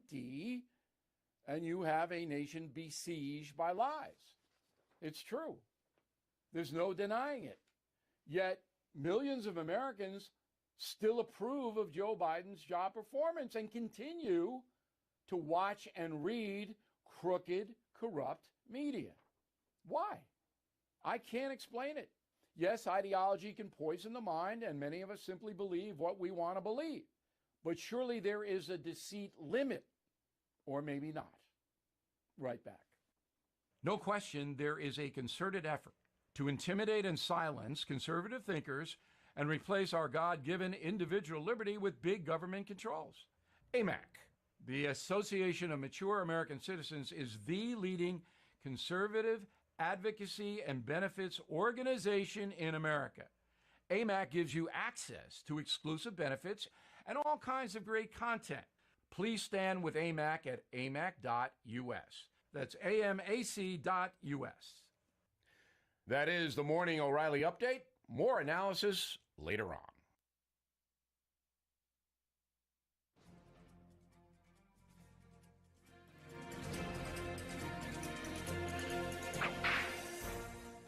empty and you have a nation besieged by lies. It's true. There's no denying it. Yet millions of Americans still approve of Joe Biden's job performance and continue to watch and read crooked, corrupt media. Why? I can't explain it. Yes, ideology can poison the mind, and many of us simply believe what we want to believe. But surely there is a deceit limit, or maybe not. Right back. No question, there is a concerted effort to intimidate and silence conservative thinkers and replace our God-given individual liberty with big government controls. AMAC, the Association of Mature American Citizens, is the leading conservative advocacy and benefits organization in America. AMAC gives you access to exclusive benefits and all kinds of great content. Please stand with AMAC at amac.us. That's amac.us. That is the Morning O'Reilly Update. More analysis later on.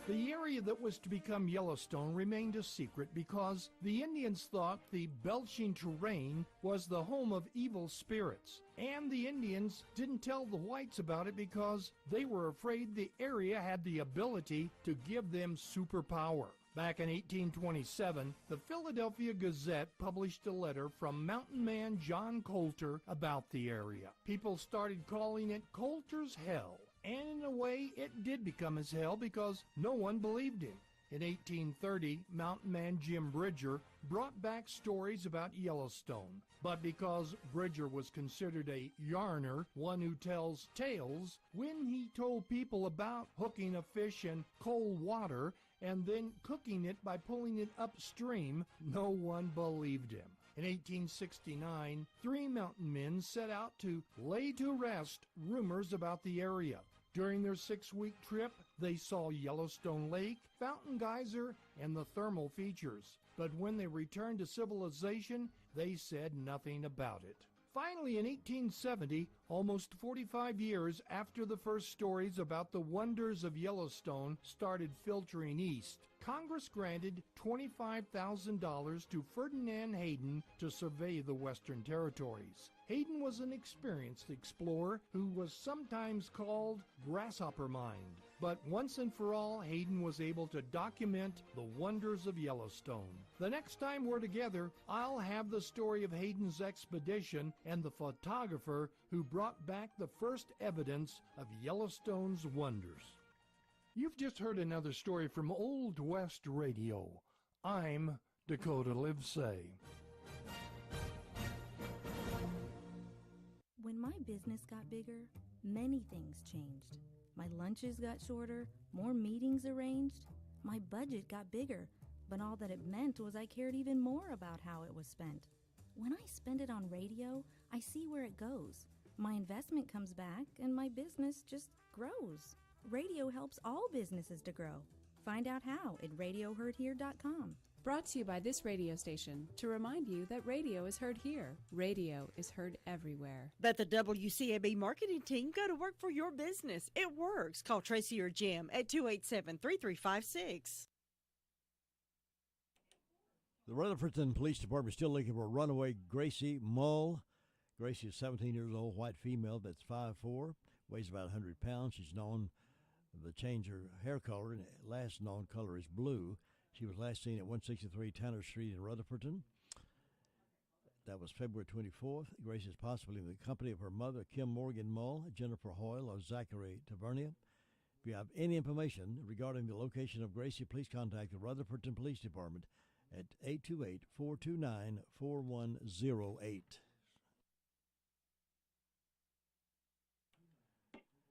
The area that was to become Yellowstone remained a secret because the Indians thought the belching terrain was the home of evil spirits. And the Indians didn't tell the whites about it because they were afraid the area had the ability to give them superpower. Back in 1827, the Philadelphia Gazette published a letter from mountain man John Coulter about the area. People started calling it Coulter's Hell. And in a way, it did become his hell because no one believed him. In 1830, mountain man Jim Bridger brought back stories about Yellowstone. But because Bridger was considered a yarner, one who tells tales, when he told people about hooking a fish in cold water and then cooking it by pulling it upstream, no one believed him. In 1869, 3 mountain men set out to lay to rest rumors about the area. During their 6-week trip, they saw Yellowstone Lake, Fountain Geyser, and the thermal features. But when they returned to civilization, they said nothing about it. Finally, in 1870, almost 45 years after the first stories about the wonders of Yellowstone started filtering east, Congress granted $25,000 to Ferdinand Hayden to survey the Western Territories. Hayden was an experienced explorer who was sometimes called grasshopper mind. But once and for all, Hayden was able to document the wonders of Yellowstone. The next time we're together, I'll have the story of Hayden's expedition and the photographer who brought back the first evidence of Yellowstone's wonders. You've just heard another story from Old West Radio. I'm Dakota Livesay. When my business got bigger, many things changed. My lunches got shorter, more meetings arranged. My budget got bigger, but all that it meant was I cared even more about how it was spent. When I spend it on radio, I see where it goes. My investment comes back, and my business just grows. Radio helps all businesses to grow. Find out how at radioheardhere.com. Brought to you by this radio station to remind you that radio is heard here. Radio is heard everywhere. Let the WCAB marketing team go to work for your business. It works. Call Tracy or Jim at 287-3356. The Rutherfordton Police Department is still looking for runaway Gracie Mull. Gracie is 17 years old, white female that's 5'4", weighs about 100 pounds. She's known to change her hair color, and last known color is blue. She was last seen at 163 Tanner Street in Rutherfordton. That was February 24th. Gracie is possibly in the company of her mother, Kim Morgan Mull, Jennifer Hoyle, or Zachary Tavernia. If you have any information regarding the location of Gracie, please contact the Rutherfordton Police Department at 828-429-4108.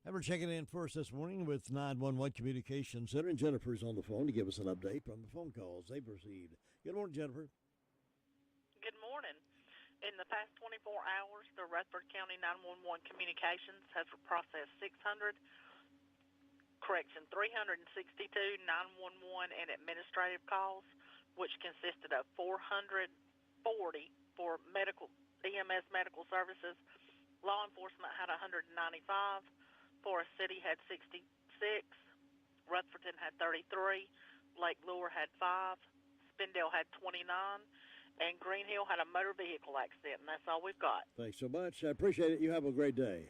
And we're checking in first this morning with 911 Communications Center, and Jennifer's on the phone to give us an update from the phone calls they've received. Good morning, Jennifer. Good morning. In the past 24 hours, the Rutherford County 911 Communications has processed 362 911 and administrative calls, which consisted of 440 for EMS medical services Law enforcement had 195. Forest City had 66. Rutherford had 33. Lake Lure had 5. Spindale had 29. And Green Hill had a motor vehicle accident, and that's all we've got. Thanks so much. I appreciate it. You have a great day.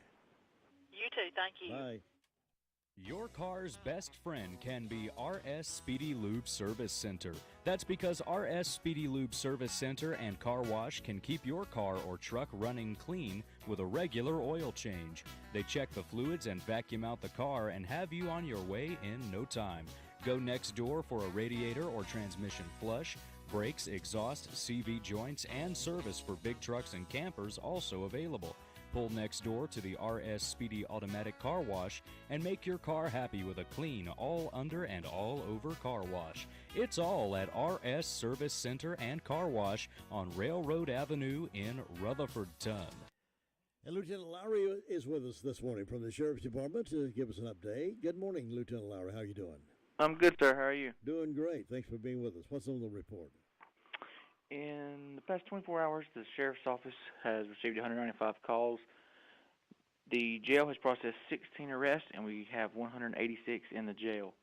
You too. Thank you. Bye. Your car's best friend can be RS Speedy Lube Service Center. That's because RS Speedy Lube Service Center and Car Wash can keep your car or truck running clean with a regular oil change. They check the fluids and vacuum out the car and have you on your way in no time. Go next door for a radiator or transmission flush, brakes, exhaust, CV joints, and service for big trucks and campers also available. Pull next door to the RS Speedy Automatic Car Wash and make your car happy with a clean, all under and all over car wash. It's all at RS Service Center and Car Wash on Railroad Avenue in Rutherfordton. And Lieutenant Lowry is with us this morning from the Sheriff's Department to give us an update. Good morning, Lieutenant Lowry. How are you doing? I'm good, sir. How are you? Doing great. Thanks for being with us. What's on the report? In the past 24 hours, the Sheriff's Office has received 195 calls. The jail has processed 16 arrests, and we have 186 in the jail.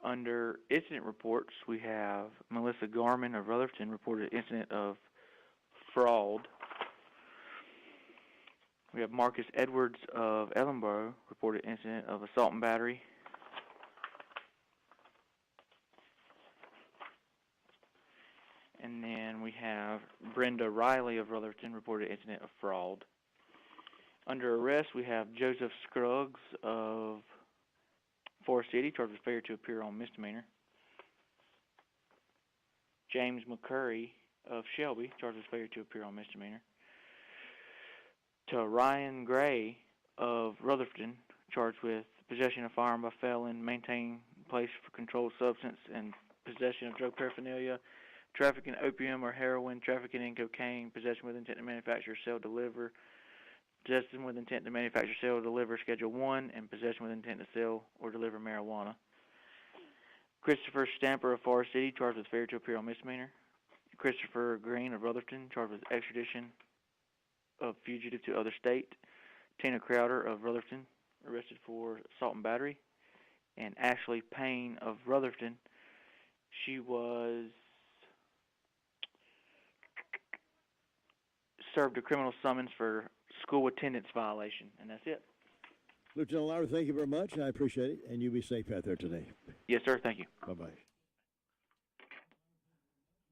Under incident reports, we have Melissa Garman of Rutherford reported an incident of fraud. We have Marcus Edwards of Ellenboro reported an incident of assault and battery. And then we have Brenda Riley of Rutherford reported an incident of fraud. Under arrest, we have Joseph Scruggs of Forest City, charged with failure to appear on misdemeanor. James McCurry of Shelby, charged with failure to appear on misdemeanor. To Ryan Gray of Rutherford, charged with possession of firearm by felon, maintaining place for controlled substance, and possession of drug paraphernalia, trafficking opium or heroin, trafficking in cocaine, possession with intent to manufacture, sell, deliver, possession with intent to manufacture, sell, deliver, Schedule 1, and possession with intent to sell or deliver marijuana. Christopher Stamper of Forest City, charged with failure to appear on misdemeanor. Christopher Green of Rutherford, charged with extradition of fugitive to other state. Tina Crowder of Rutherford, arrested for assault and battery. And Ashley Payne of Rutherford, she was served a criminal summons for school attendance violation, and that's it. Lieutenant Lowry, thank you very much. I appreciate it, and you be safe out there today. Yes, sir. Thank you. Bye-bye.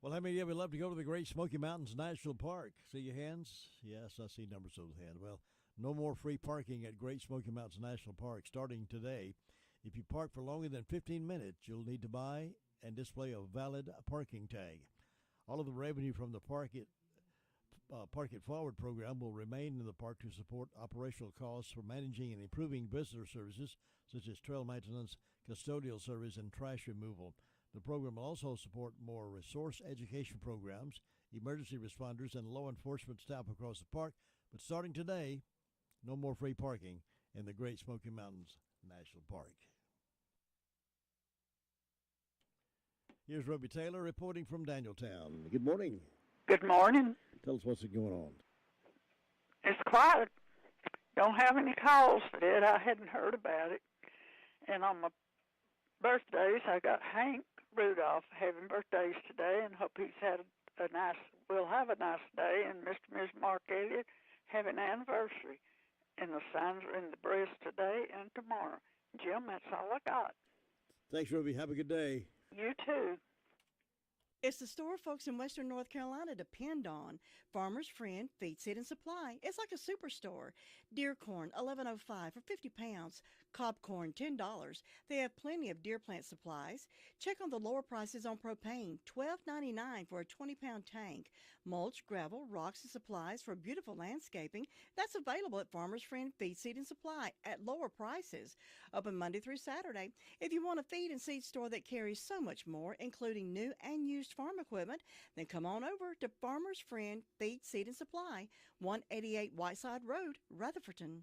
Well, how many of you would love to go to the Great Smoky Mountains National Park? See your hands? Yes, I see numbers of the hand. Well, no more free parking at Great Smoky Mountains National Park starting today. If you park for longer than 15 minutes, you'll need to buy and display a valid parking tag. All of the revenue from the Park It Forward program will remain in the park to support operational costs for managing and improving visitor services such as trail maintenance, custodial service, and trash removal. The program will also support more resource education programs, emergency responders, and law enforcement staff across the park. But starting today, no more free parking in the Great Smoky Mountains National Park. Here's Ruby Taylor reporting from Danieltown. Good morning. Good morning. Tell us what's going on. It's quiet. Don't have any calls for it. I hadn't heard about it. And on my birthdays, I got Hank Rudolph having birthdays today, and hope he's had will have a nice day. And Mr. and Ms. Mark Elliott have an anniversary. And the signs are in the breast today and tomorrow. Jim, that's all I got. Thanks, Ruby. Have a good day. You too. It's the store folks in Western North Carolina depend on. Farmer's Friend Feed, Seed, and Supply. It's like a superstore. Deer corn, $11.05 for 50 pounds. Cob corn, $10. They have plenty of deer plant supplies. Check on the lower prices on propane, $12.99 for a 20-pound tank. Mulch, gravel, rocks, and supplies for beautiful landscaping. That's available at Farmer's Friend Feed, Seed, and Supply at lower prices. Open Monday through Saturday. If you want a feed and seed store that carries so much more, including new and used farm equipment, then come on over to Farmer's Friend Feed, Seed, and Supply, 188 Whiteside Road, Rutherfordton.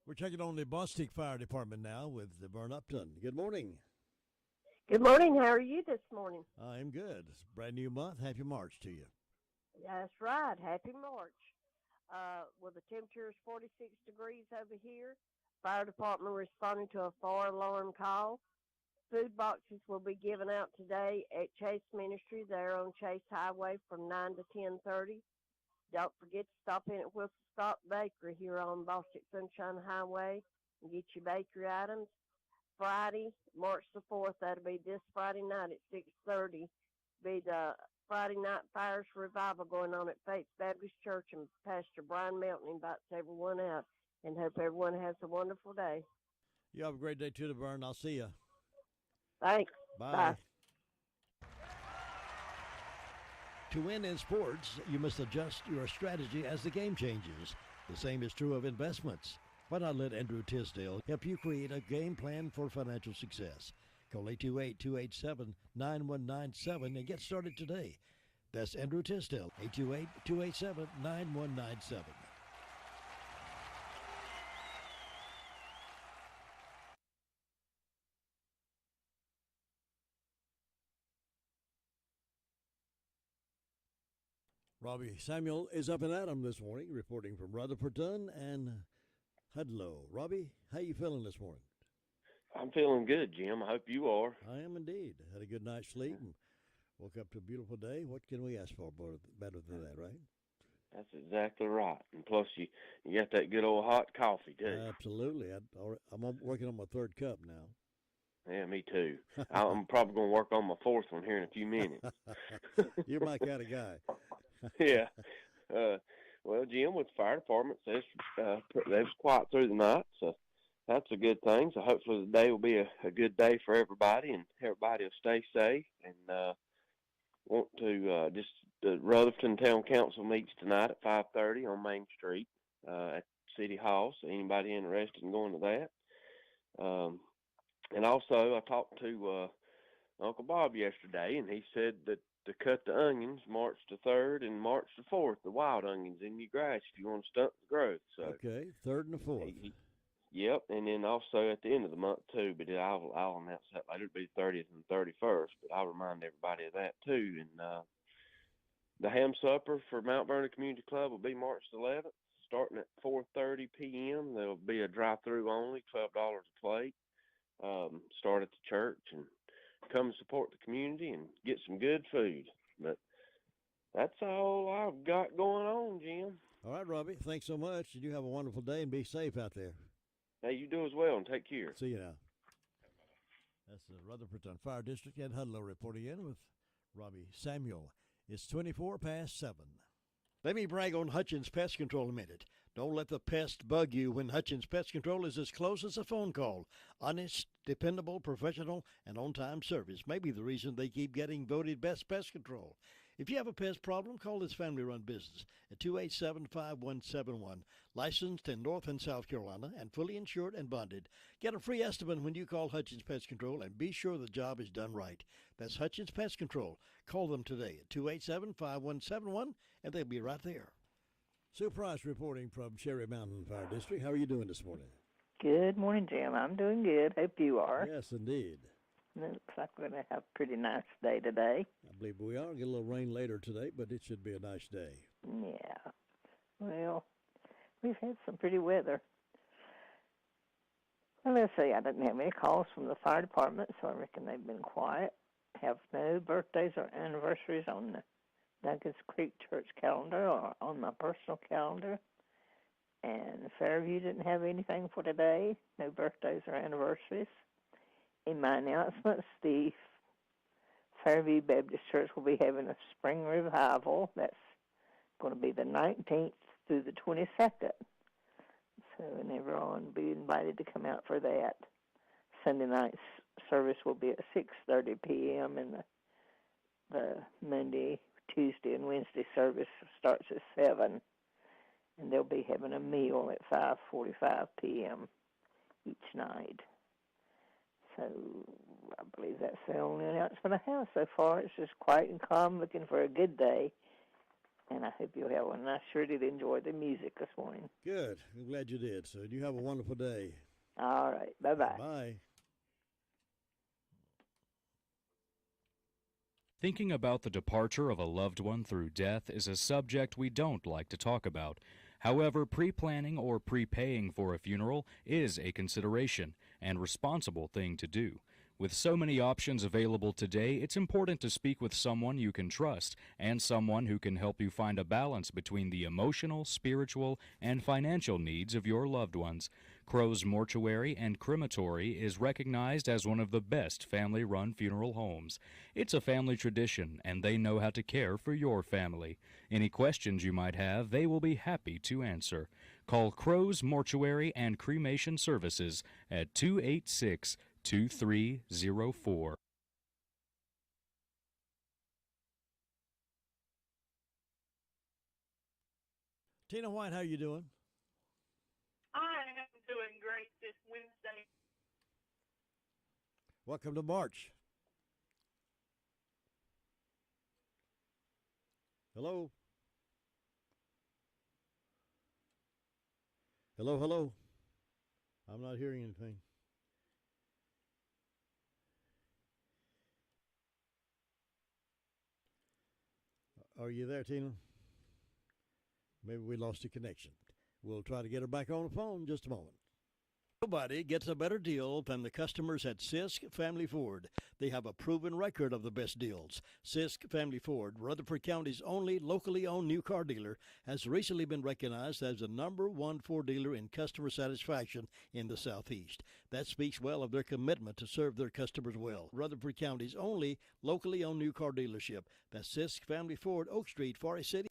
We're checking on the Bostic Fire Department now with Vern Upton. Good morning. Good morning. How are you this morning? I'm good. It's a brand new month. Happy March to you. That's right. Happy March. Well, the temperature is 46 degrees over here. Fire department responding to a fire alarm call. Food boxes will be given out today at Chase Ministry there on Chase Highway from 9 to 10:30. Don't forget to stop in at Whistle Stop Bakery here on Bostic Sunshine Highway and get your bakery items. Friday, March the 4th, that'll be this Friday night at 6:30. Be the Friday Night Fires Revival going on at Faith Baptist Church, and Pastor Brian Melton invites everyone out, and hope everyone has a wonderful day. You have a great day too, Vern. I'll see you. Thanks. Bye. To win in sports, you must adjust your strategy as the game changes. The same is true of investments. Why not let Andrew Tisdale help you create a game plan for financial success? Call 828-287-9197 and get started today. That's Andrew Tisdale, 828-287-9197. Robbie Samuel is up and at 'em this morning, reporting from Rutherfordton and Hudlow. Robbie, how you feeling this morning? I'm feeling good, Jim. I hope you are. I am indeed. Had a good night's sleep and woke up to a beautiful day. What can we ask for better than that, right? That's exactly right. And plus, you got that good old hot coffee, too. Absolutely. I'm working on my third cup now. Yeah, me too. I'm probably going to work on my fourth one here in a few minutes. You're my kind of guy. Yeah. Well, Jim, with the fire department, they was quiet through the night, so that's a good thing. So hopefully the day will be a good day for everybody, and everybody will stay safe. And want to the Rutherford Town Council meets tonight at 5:30 on Main Street at City Hall. So anybody interested in going to that? And also, I talked to Uncle Bob yesterday, and he said that to cut the onions March the 3rd and March the 4th, the wild onions in your grass if you want to stunt the growth. So okay, 3rd and the 4th. Yep, and then also at the end of the month too. But I'll announce that later. It'll be 30th and 31st. But I'll remind everybody of that too. And the ham supper for Mount Vernon Community Club will be March the 11th, starting at 4:30 p.m. There'll be a drive-through only, $12 a plate. Start at the church and come support the community and get some good food. But that's all I've got going on, Jim. All right, Robbie. Thanks so much. You have a wonderful day and be safe out there. Hey, you do as well, and take care. See you now. That's the Rutherfordton Fire District. Ed Hudlow reporting in with Robbie Samuel. It's 24 past 7. Let me brag on Hutchins Pest Control a minute. Don't let the pest bug you when Hutchins Pest Control is as close as a phone call. Honest, dependable, professional, and on-time service may be the reason they keep getting voted best pest control. If you have a pest problem, call this family-run business at 287-5171. Licensed in North and South Carolina and fully insured and bonded. Get a free estimate when you call Hutchins Pest Control and be sure the job is done right. That's Hutchins Pest Control. Call them today at 287-5171 and they'll be right there. Sue Price reporting from Cherry Mountain Fire District. How are you doing this morning? Good morning, Jim. I'm doing good. Hope you are. Yes, indeed. It looks like we're going to have a pretty nice day today. I believe we are. Get a little rain later today, but it should be a nice day. Yeah. Well, we've had some pretty weather. Well, let's see. I didn't have any calls from the fire department, so I reckon they've been quiet. Have no birthdays or anniversaries on the Duggins Creek Church calendar or on my personal calendar. And Fairview didn't have anything for today. No birthdays or anniversaries. In my announcements, the Fairview Baptist Church will be having a spring revival. That's going to be the 19th through the 22nd. So, and everyone will be invited to come out for that. Sunday night's service will be at 6:30 p.m. and the Monday, Tuesday, and Wednesday service starts at 7. And they'll be having a meal at 5:45 p.m. each night. So I believe that's the only announcement I have so far. It's just quiet and calm, looking for a good day. And I hope you'll have one. And I sure did enjoy the music this morning. Good. I'm glad you did. So you have a wonderful day. All right. Bye-bye. Bye. Thinking about the departure of a loved one through death is a subject we don't like to talk about. However, pre-planning or prepaying for a funeral is a consideration and responsible thing to do. With so many options available today, it's important to speak with someone you can trust and someone who can help you find a balance between the emotional, spiritual, and financial needs of your loved ones. Crow's Mortuary and Crematory is recognized as one of the best family-run funeral homes. It's a family tradition, and they know how to care for your family. Any questions you might have, they will be happy to answer. Call Crow's Mortuary and Cremation Services at 286-2304. Tina White, how you doing? I am doing great this Wednesday. Welcome to March. Hello? Hello, hello? I'm not hearing anything. Are you there, Tina? Maybe we lost the connection. We'll try to get her back on the phone in just a moment. Nobody gets a better deal than the customers at Sisk Family Ford. They have a proven record of the best deals. Sisk Family Ford, Rutherford County's only locally owned new car dealer, has recently been recognized as the #1 Ford dealer in customer satisfaction in the Southeast. That speaks well of their commitment to serve their customers well. Rutherford County's only locally owned new car dealership. That's Sisk Family Ford, Oak Street, Forest City.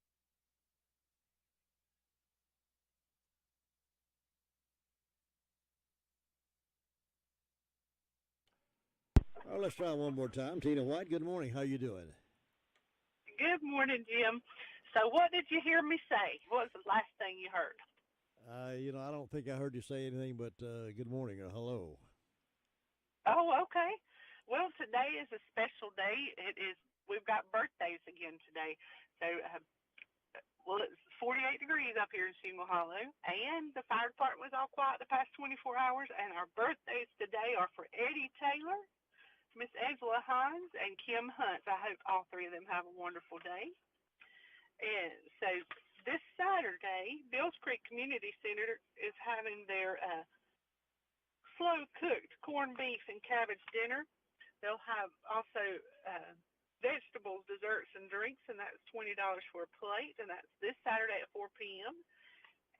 Oh, let's try one more time. Tina White, good morning. How you doing? Good morning, Jim. So what did you hear me say? What was the last thing you heard? I don't think I heard you say anything but good morning or hello. Oh, okay. Well, today is a special day. We've got birthdays again today. So, it's 48 degrees up here in Shingle Hollow, and the fire department was all quiet the past 24 hours, and our birthdays today are for Eddie Taylor, Miss Angela Hines, and Kim Hunt. I hope all three of them have a wonderful day. And so this Saturday, Bills Creek Community Center is having their slow-cooked corned beef and cabbage dinner. They'll have also vegetables, desserts, and drinks, and that's $20 for a plate, and that's this Saturday at 4 p.m.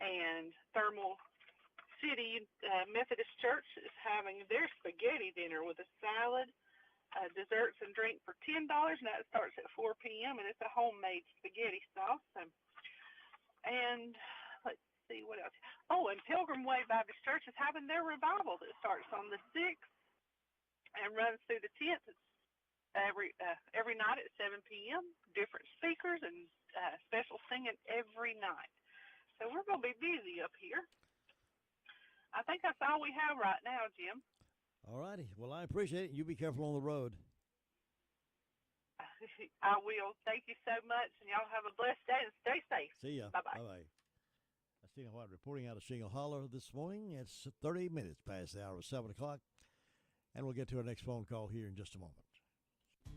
And Thermal City Methodist Church is having their spaghetti dinner with a salad, desserts, and drink for $10, and that starts at 4 p.m., and it's a homemade spaghetti sauce. And let's see what else. Oh, and Pilgrim Way Baptist Church is having their revival that starts on the 6th and runs through the 10th. It's every night at 7 p.m., different speakers and special singing every night. So we're going to be busy up here. I think that's all we have right now, Jim. All righty. Well, I appreciate it. You be careful on the road. I will. Thank you so much, and y'all have a blessed day and stay safe. See ya. Bye-bye. Bye-bye. That's Tina White reporting out of Shingle Hollow this morning. It's 30 minutes past the hour of 7 o'clock, and we'll get to our next phone call here in just a moment.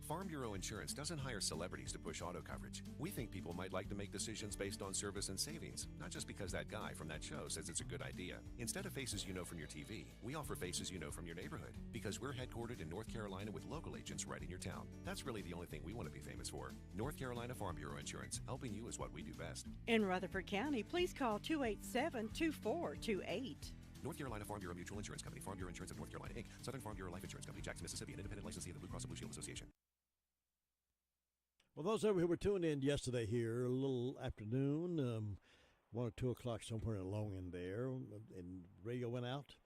Farm Bureau Insurance doesn't hire celebrities to push auto coverage. We think people might like to make decisions based on service and savings, not just because that guy from that show says it's a good idea. Instead of faces you know from your TV, we offer faces you know from your neighborhood, because we're headquartered in North Carolina with local agents right in your town. That's really the only thing we want to be famous for. North Carolina Farm Bureau Insurance, helping you is what we do best. In Rutherford County, please call 287-2428. North Carolina Farm Bureau Mutual Insurance Company, Farm Bureau Insurance of North Carolina, Inc., Southern Farm Bureau Life Insurance Company, Jackson, Mississippi, an independent licensee of the Blue Cross and Blue Shield Association. Well, those of you who were tuned in yesterday here, a little afternoon, 1 or 2 o'clock, somewhere along in there, and radio went out.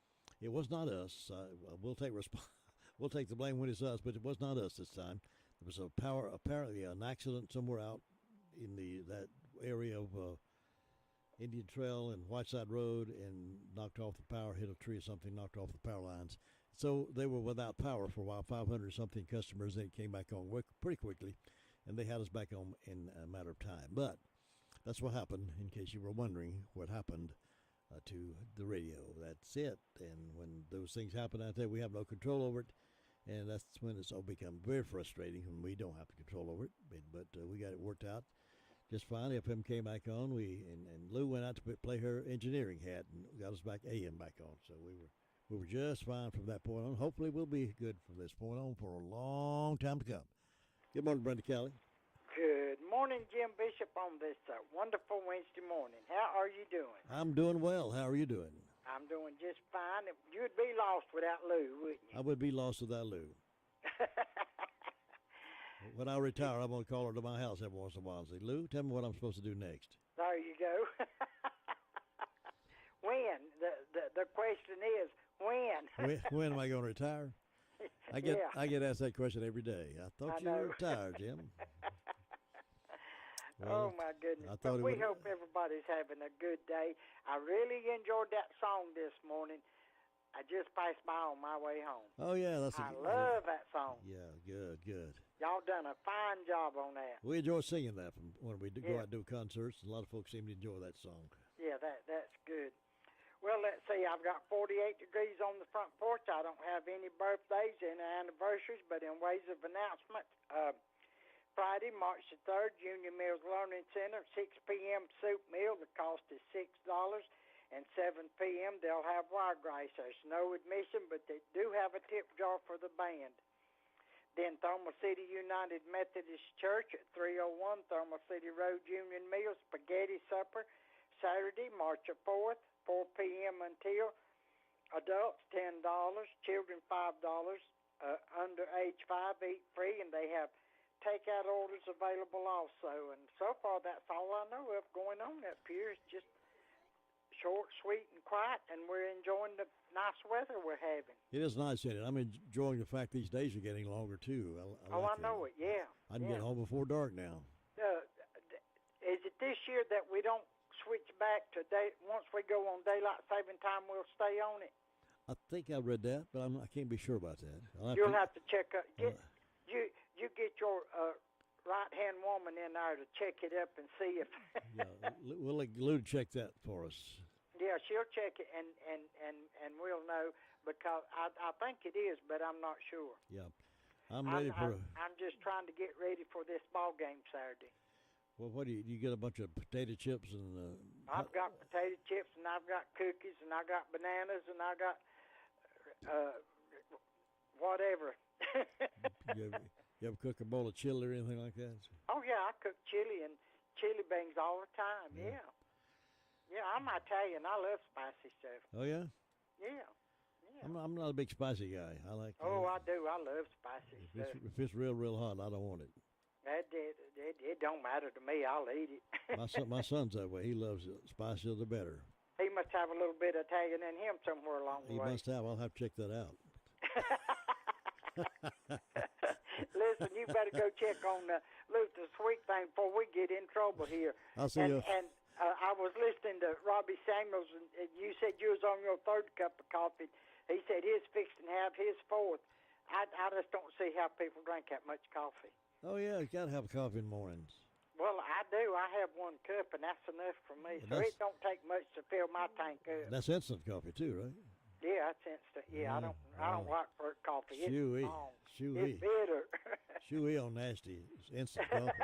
It was not us. We'll take we'll take the blame when it's us, but it was not us this time. There was apparently an accident somewhere out in that area of Indian Trail and Whiteside Road, and knocked off the power, hit a tree or something, knocked off the power lines. So they were without power for a while, 500-something customers, and it came back on pretty quickly, and they had us back on in a matter of time. But that's what happened, in case you were wondering what happened to the radio. That's it. And when those things happen out there, we have no control over it. And that's when it's all become very frustrating when we don't have control over it. But we got it worked out just fine. FM came back on. And Lou went out to play her engineering hat and got us back AM back on. So we were just fine from that point on. Hopefully we'll be good from this point on for a long time to come. Good morning, Brenda Kelly. Good morning, Jim Bishop, on this wonderful Wednesday morning. How are you doing? I'm doing well. How are you doing? I'm doing just fine. You'd be lost without Lou, wouldn't you? I would be lost without Lou. When I retire, I'm going to call her to my house every once in a while and say, Lou, tell me what I'm supposed to do next. There you go. When? The question is, when? When am I going to retire? I get asked that question every day. I thought you were retired, Jim. Oh, Well, my goodness. But we hope everybody's having a good day. I really enjoyed that song this morning. I just passed by on my way home. Oh, yeah. I love that song. Yeah, good. Y'all done a fine job on that. We enjoy singing that when we go out and do concerts. A lot of folks seem to enjoy that song. Yeah, that's good. Well, let's see. I've got 48 degrees on the front porch. I don't have any birthdays and anniversaries, but in ways of announcement, Friday, March the 3rd, Union Mills Learning Center, 6 p.m. soup meal. The cost is $6. And 7 p.m. they'll have wiregrass. There's no admission, but they do have a tip jar for the band. Then Thermal City United Methodist Church at 301 Thermal City Road, Union Mills, spaghetti supper, Saturday, March the 4th, 4 p.m. until adults $10, children $5, under age 5 eat free, and they have takeout orders available also. And so far, that's all I know of going on up here. It's just short, sweet, and quiet, and we're enjoying the nice weather we're having. It is nice, isn't it? I'm enjoying the fact these days are getting longer, too. I know it, yeah. I can get home before dark now. Is it this year that we don't switch back to once we go on daylight saving time, we'll stay on it? I think I read that, but I can't be sure about that. You'll have to check up. You get your right-hand woman in there to check it up and see if... Yeah, we'll let Lou check that for us. Yeah, she'll check it, and we'll know, because I think it is, but I'm not sure. Yeah, I'm ready for... I'm just trying to get ready for this ball game Saturday. Well, what do you get a bunch of potato chips and... I've got potato chips, and I've got cookies, and I got bananas, and I got whatever. You ever cook a bowl of chili or anything like that? Oh, yeah, I cook chili and chili beans all the time, yeah. Yeah, I'm Italian. I love spicy stuff. Oh, yeah? Yeah. I'm not a big spicy guy. I like... Oh, I do. I love spicy stuff. If it's real hot, I don't want it. It don't matter to me. I'll eat it. My son's that way. He loves it. Spicier the better. He must have a little bit of Italian in him somewhere along the way. He must have. I'll have to check that out. Listen, you better go check on Luther Sweet thing before we get in trouble here. I'll see you. And I was listening to Robbie Samuels, and you said you was on your third cup of coffee. He said he's fixing to have his fourth. I just don't see how people drink that much coffee. Oh, yeah, you got to have coffee in the mornings. Well, I do. I have 1 cup, and that's enough for me. So it don't take much to fill my tank up. That's instant coffee, too, right? Yeah, that's instant. Yeah, I don't like for coffee. It's Shoo-wee. strong. Shoo-wee. It's bitter. Shoo-wee on nasty. It's instant coffee.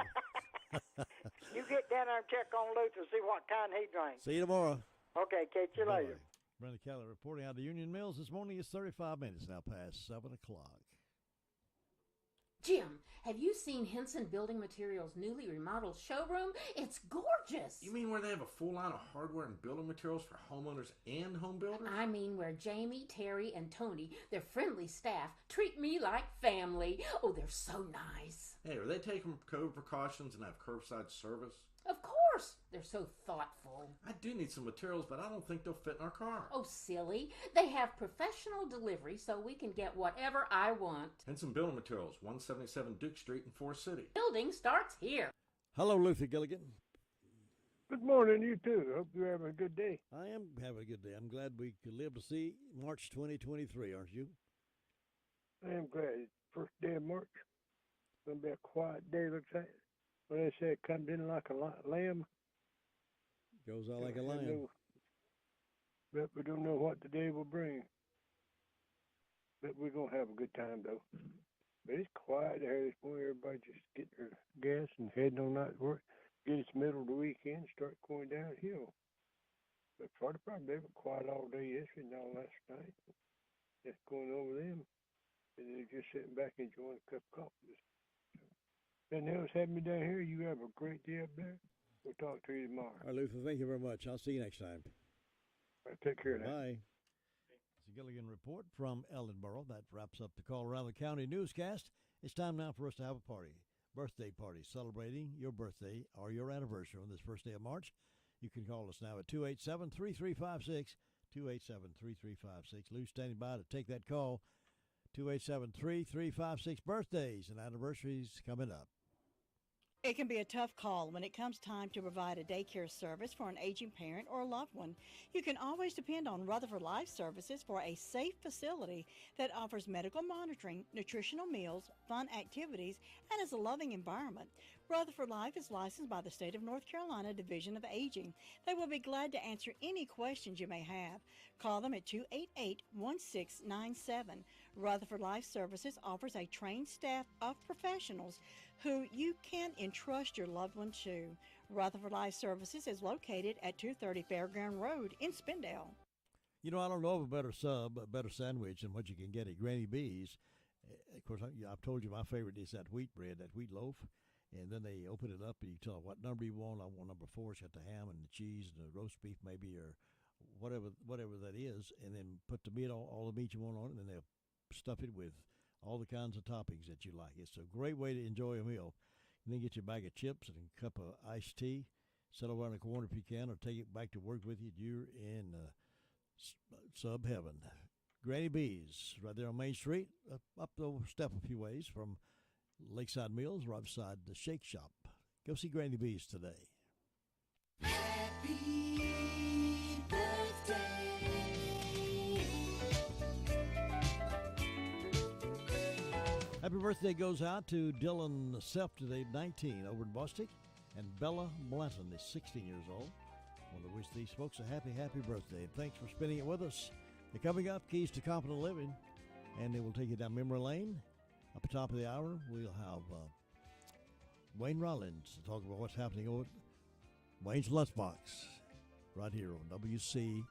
You get down there and check on Luther, see what kind he drinks. See you tomorrow. Okay, catch you later. Brenda Kelly reporting out of Union Mills this morning. It's 35 minutes now past 7 o'clock. Jim, have you seen Henson Building Materials' newly remodeled showroom? It's gorgeous. You mean where they have a full line of hardware and building materials for homeowners and home builders? I mean where Jamie, Terry, and Tony, their friendly staff, treat me like family. Oh, they're so nice. Hey, are they taking COVID precautions and have curbside service? Of course. They're so thoughtful. I do need some materials, but I don't think they'll fit in our car. Oh, silly. They have professional delivery so we can get whatever I want. Henson Building Materials, 177 Duke Street in Forest City. Building starts here. Hello, Luther Gilligan. Good morning, you too. Hope you're having a good day. I am having a good day. I'm glad we could live to see March 2023, aren't you? I am glad. It's the first day of March. It's going to be a quiet day, looks like. When they say it comes in like a lamb. Goes out like a lamb. But we don't know what the day will bring. But we're going to have a good time, though. But it's quiet here this morning. Everybody just getting their gas and heading on out to work. Get it's middle of the weekend, start going downhill. But fire department, they were quiet all day yesterday and all last night. Just going over them. And they're just sitting back enjoying a cup of coffee. Nothing else happened me down here. You have a great day up there. We'll talk to you tomorrow. All right, Luther, thank you very much. I'll see you next time. All right, take care now. Bye. It's a Gilligan report from Ellenboro. That wraps up the Call Around the County newscast. It's time now for us to have a party. Birthday party celebrating your birthday or your anniversary on this first day of March. You can call us now at 287-3356, 287-3356. Lou's standing by to take that call. 287-3356. Birthdays and anniversaries coming up. It can be a tough call when it comes time to provide a daycare service for an aging parent or a loved one. You can always depend on Rutherford Life Services for a safe facility that offers medical monitoring, nutritional meals, fun activities, and is a loving environment. Rutherford Life is licensed by the State of North Carolina Division of Aging. They will be glad to answer any questions you may have. Call them at 288-1697. Rutherford Life Services offers a trained staff of professionals who you can entrust your loved one to. Rutherford Life Services is located at 230 Fairground Road in Spindale. You know, I don't know of a better sub, a better sandwich than what you can get at Granny B's. Of course, I've told you my favorite is that wheat bread, that wheat loaf. And then they open it up and you tell them what number you want. I want number 4. It's got the ham and the cheese and the roast beef maybe or whatever that is. And then put the meat, all the meat you want on it, and then they'll stuff it with all the kinds of toppings that you like. It's a great way to enjoy a meal. And then get your bag of chips and a cup of iced tea. Sit over in the corner if you can, or take it back to work with you. You're in sub heaven. Granny B's, right there on Main Street, up the step a few ways from Lakeside Mills, right beside the Shake Shop. Go see Granny B's today. Happy birthday. Happy birthday goes out to Dylan Self today, 19, over in Bostic, and Bella Blanton is 16 years old. I want to wish these folks a happy, happy birthday. And thanks for spending it with us. They're coming up, Keys to Confident Living, and they will take you down memory lane. Up at the top of the hour, we'll have Wayne Rollins to talk about what's happening over Wayne's Lunchbox right here on WCAB.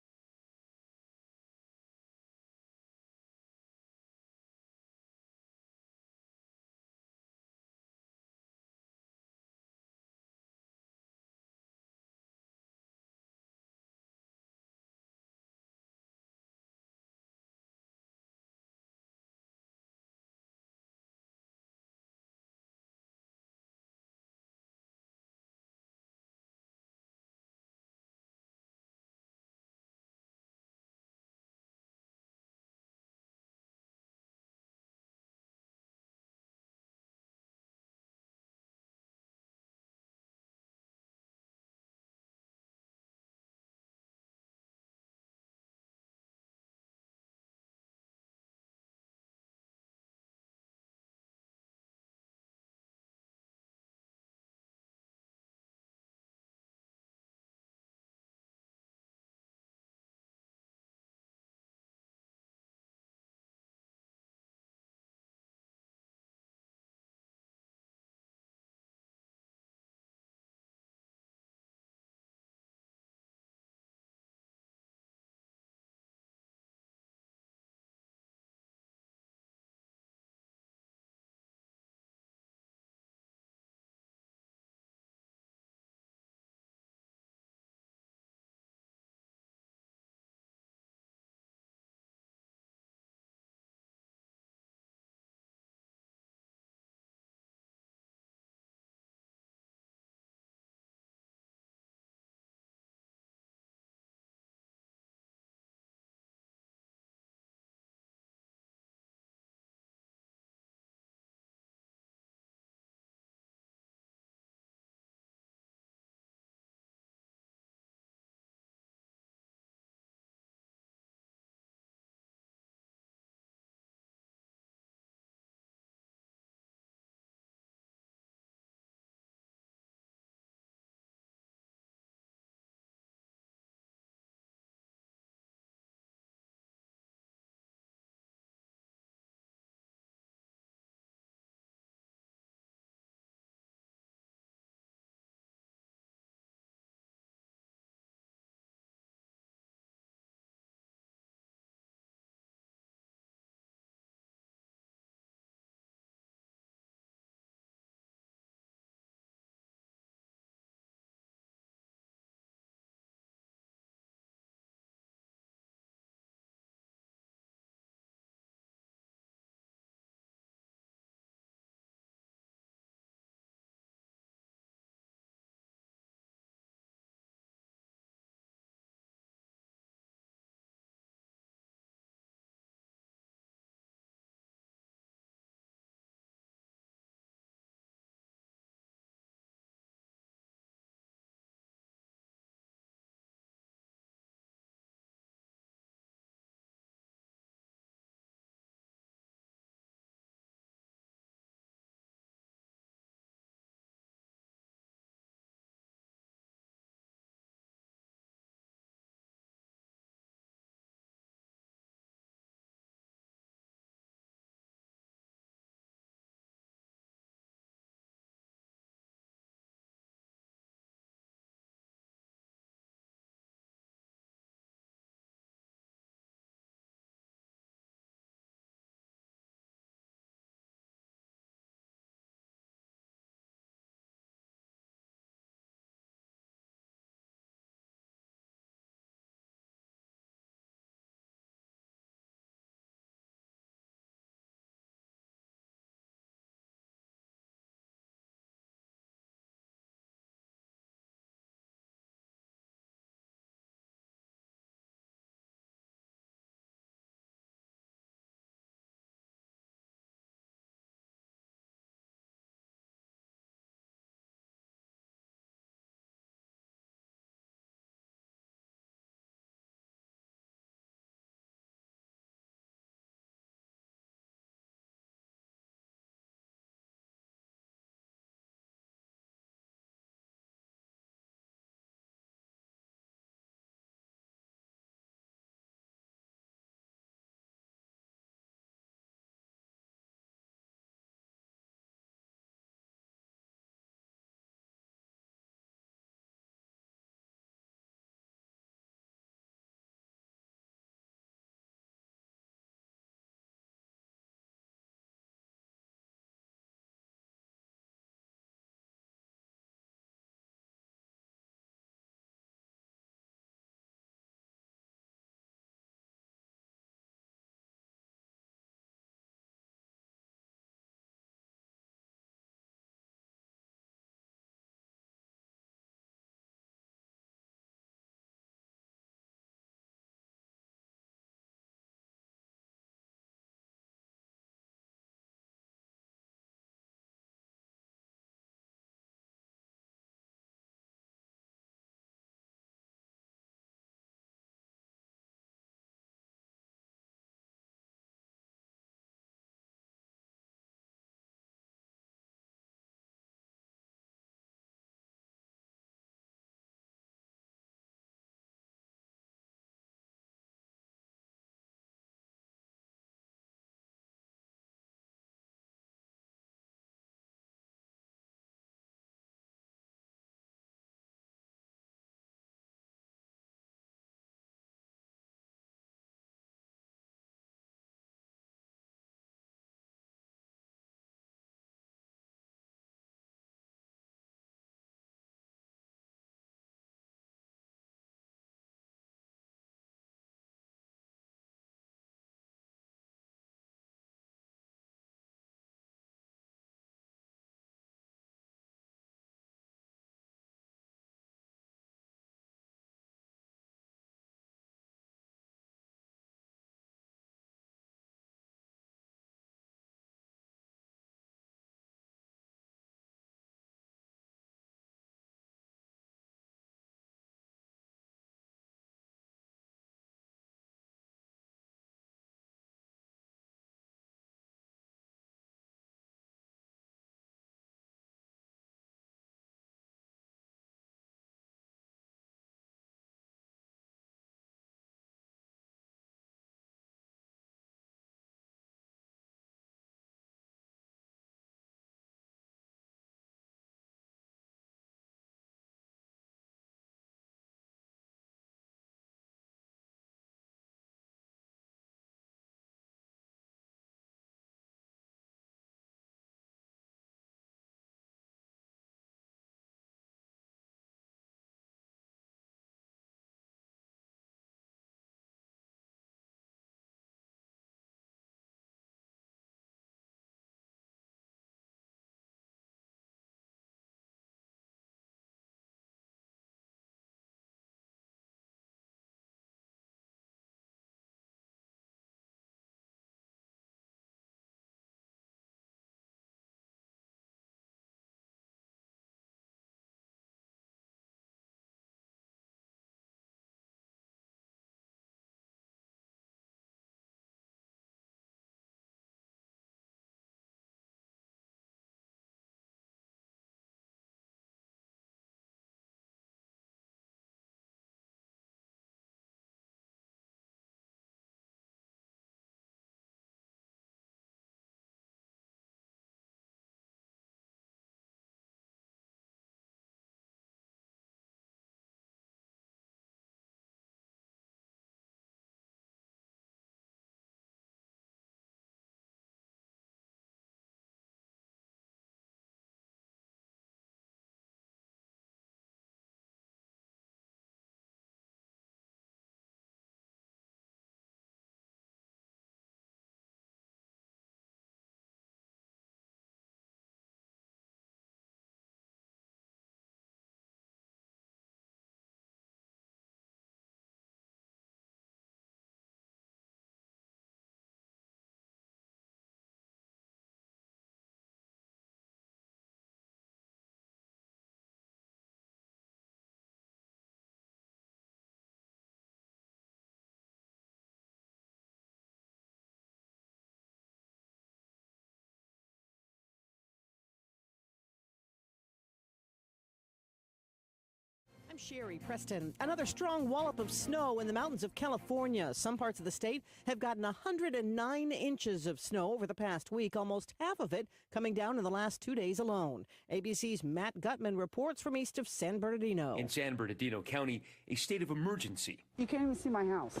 Sherry Preston. Another strong wallop of snow in the mountains of California. Some parts of the state have gotten 109 inches of snow over the past week, almost half of it coming down in the last 2 days alone. ABC's Matt Gutman reports from east of San Bernardino. In San Bernardino County, a state of emergency. You can't even see my house.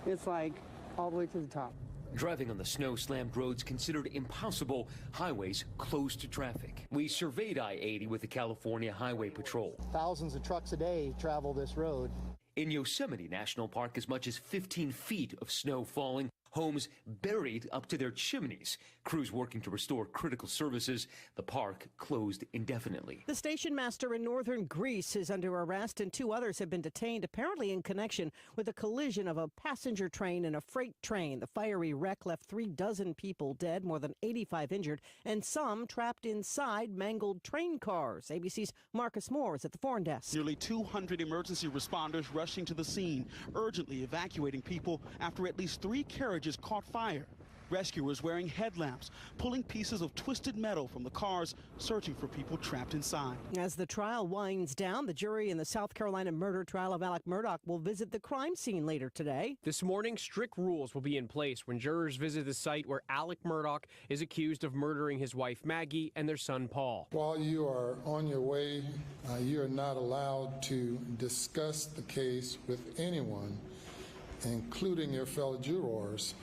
It's like all the way to the top. Driving on the snow-slammed roads considered impossible, highways closed to traffic. We surveyed I-80 with the California Highway Patrol. Thousands of trucks a day travel this road. In Yosemite National Park, as much as 15 feet of snow falling, homes buried up to their chimneys. Crews working to restore critical services. The park closed indefinitely. The station master in northern Greece is under arrest, and 2 others have been detained, apparently in connection with a collision of a passenger train and a freight train. The fiery wreck left 36 people dead, more than 85 injured, and some trapped inside mangled train cars. ABC's Marcus Moore is at the foreign desk. Nearly 200 emergency responders rushing to the scene, urgently evacuating people after at least 3 carriages caught fire. Rescuers wearing headlamps, pulling pieces of twisted metal from the cars, searching for people trapped inside. As the trial winds down, the jury in the South Carolina murder trial of Alec Murdaugh will visit the crime scene later today. This morning, strict rules will be in place when jurors visit the site where Alec Murdaugh is accused of murdering his wife Maggie and their son Paul. While you are on your way, you are not allowed to discuss the case with anyone, including your fellow jurors.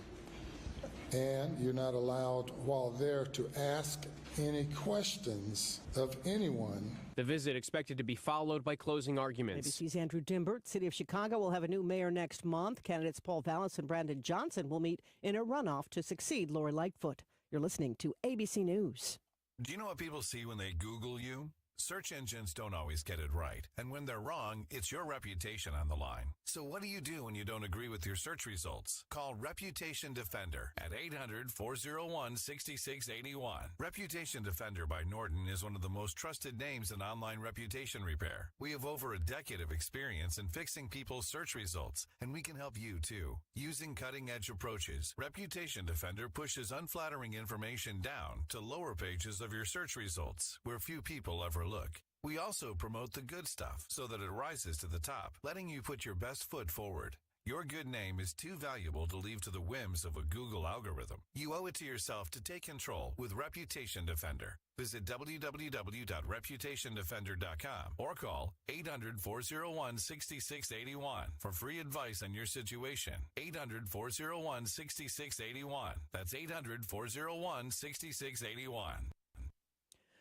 And you're not allowed while there to ask any questions of anyone. The visit expected to be followed by closing arguments. ABC's Andrew Dimbert. City of Chicago will have a new mayor next month. Candidates Paul Vallis and Brandon Johnson will meet in a runoff to succeed Lori Lightfoot. You're listening to ABC News. Do you know what people see when they Google you? Search engines don't always get it right, and when they're wrong, it's your reputation on the line. So what do you do when you don't agree with your search results? Call Reputation Defender at 800-401-6681. Reputation Defender by Norton is one of the most trusted names in online reputation repair. We have over a decade of experience in fixing people's search results, and we can help you too. Using cutting-edge approaches, Reputation Defender pushes unflattering information down to lower pages of your search results, where few people ever look. We also promote the good stuff so that it rises to the top, letting you put your best foot forward. Your good name is too valuable to leave to the whims of a Google algorithm. You owe it to yourself to take control with Reputation Defender. Visit www.reputationdefender.com or call 800-401-6681 for free advice on your situation. 800-401-6681. That's 800-401-6681.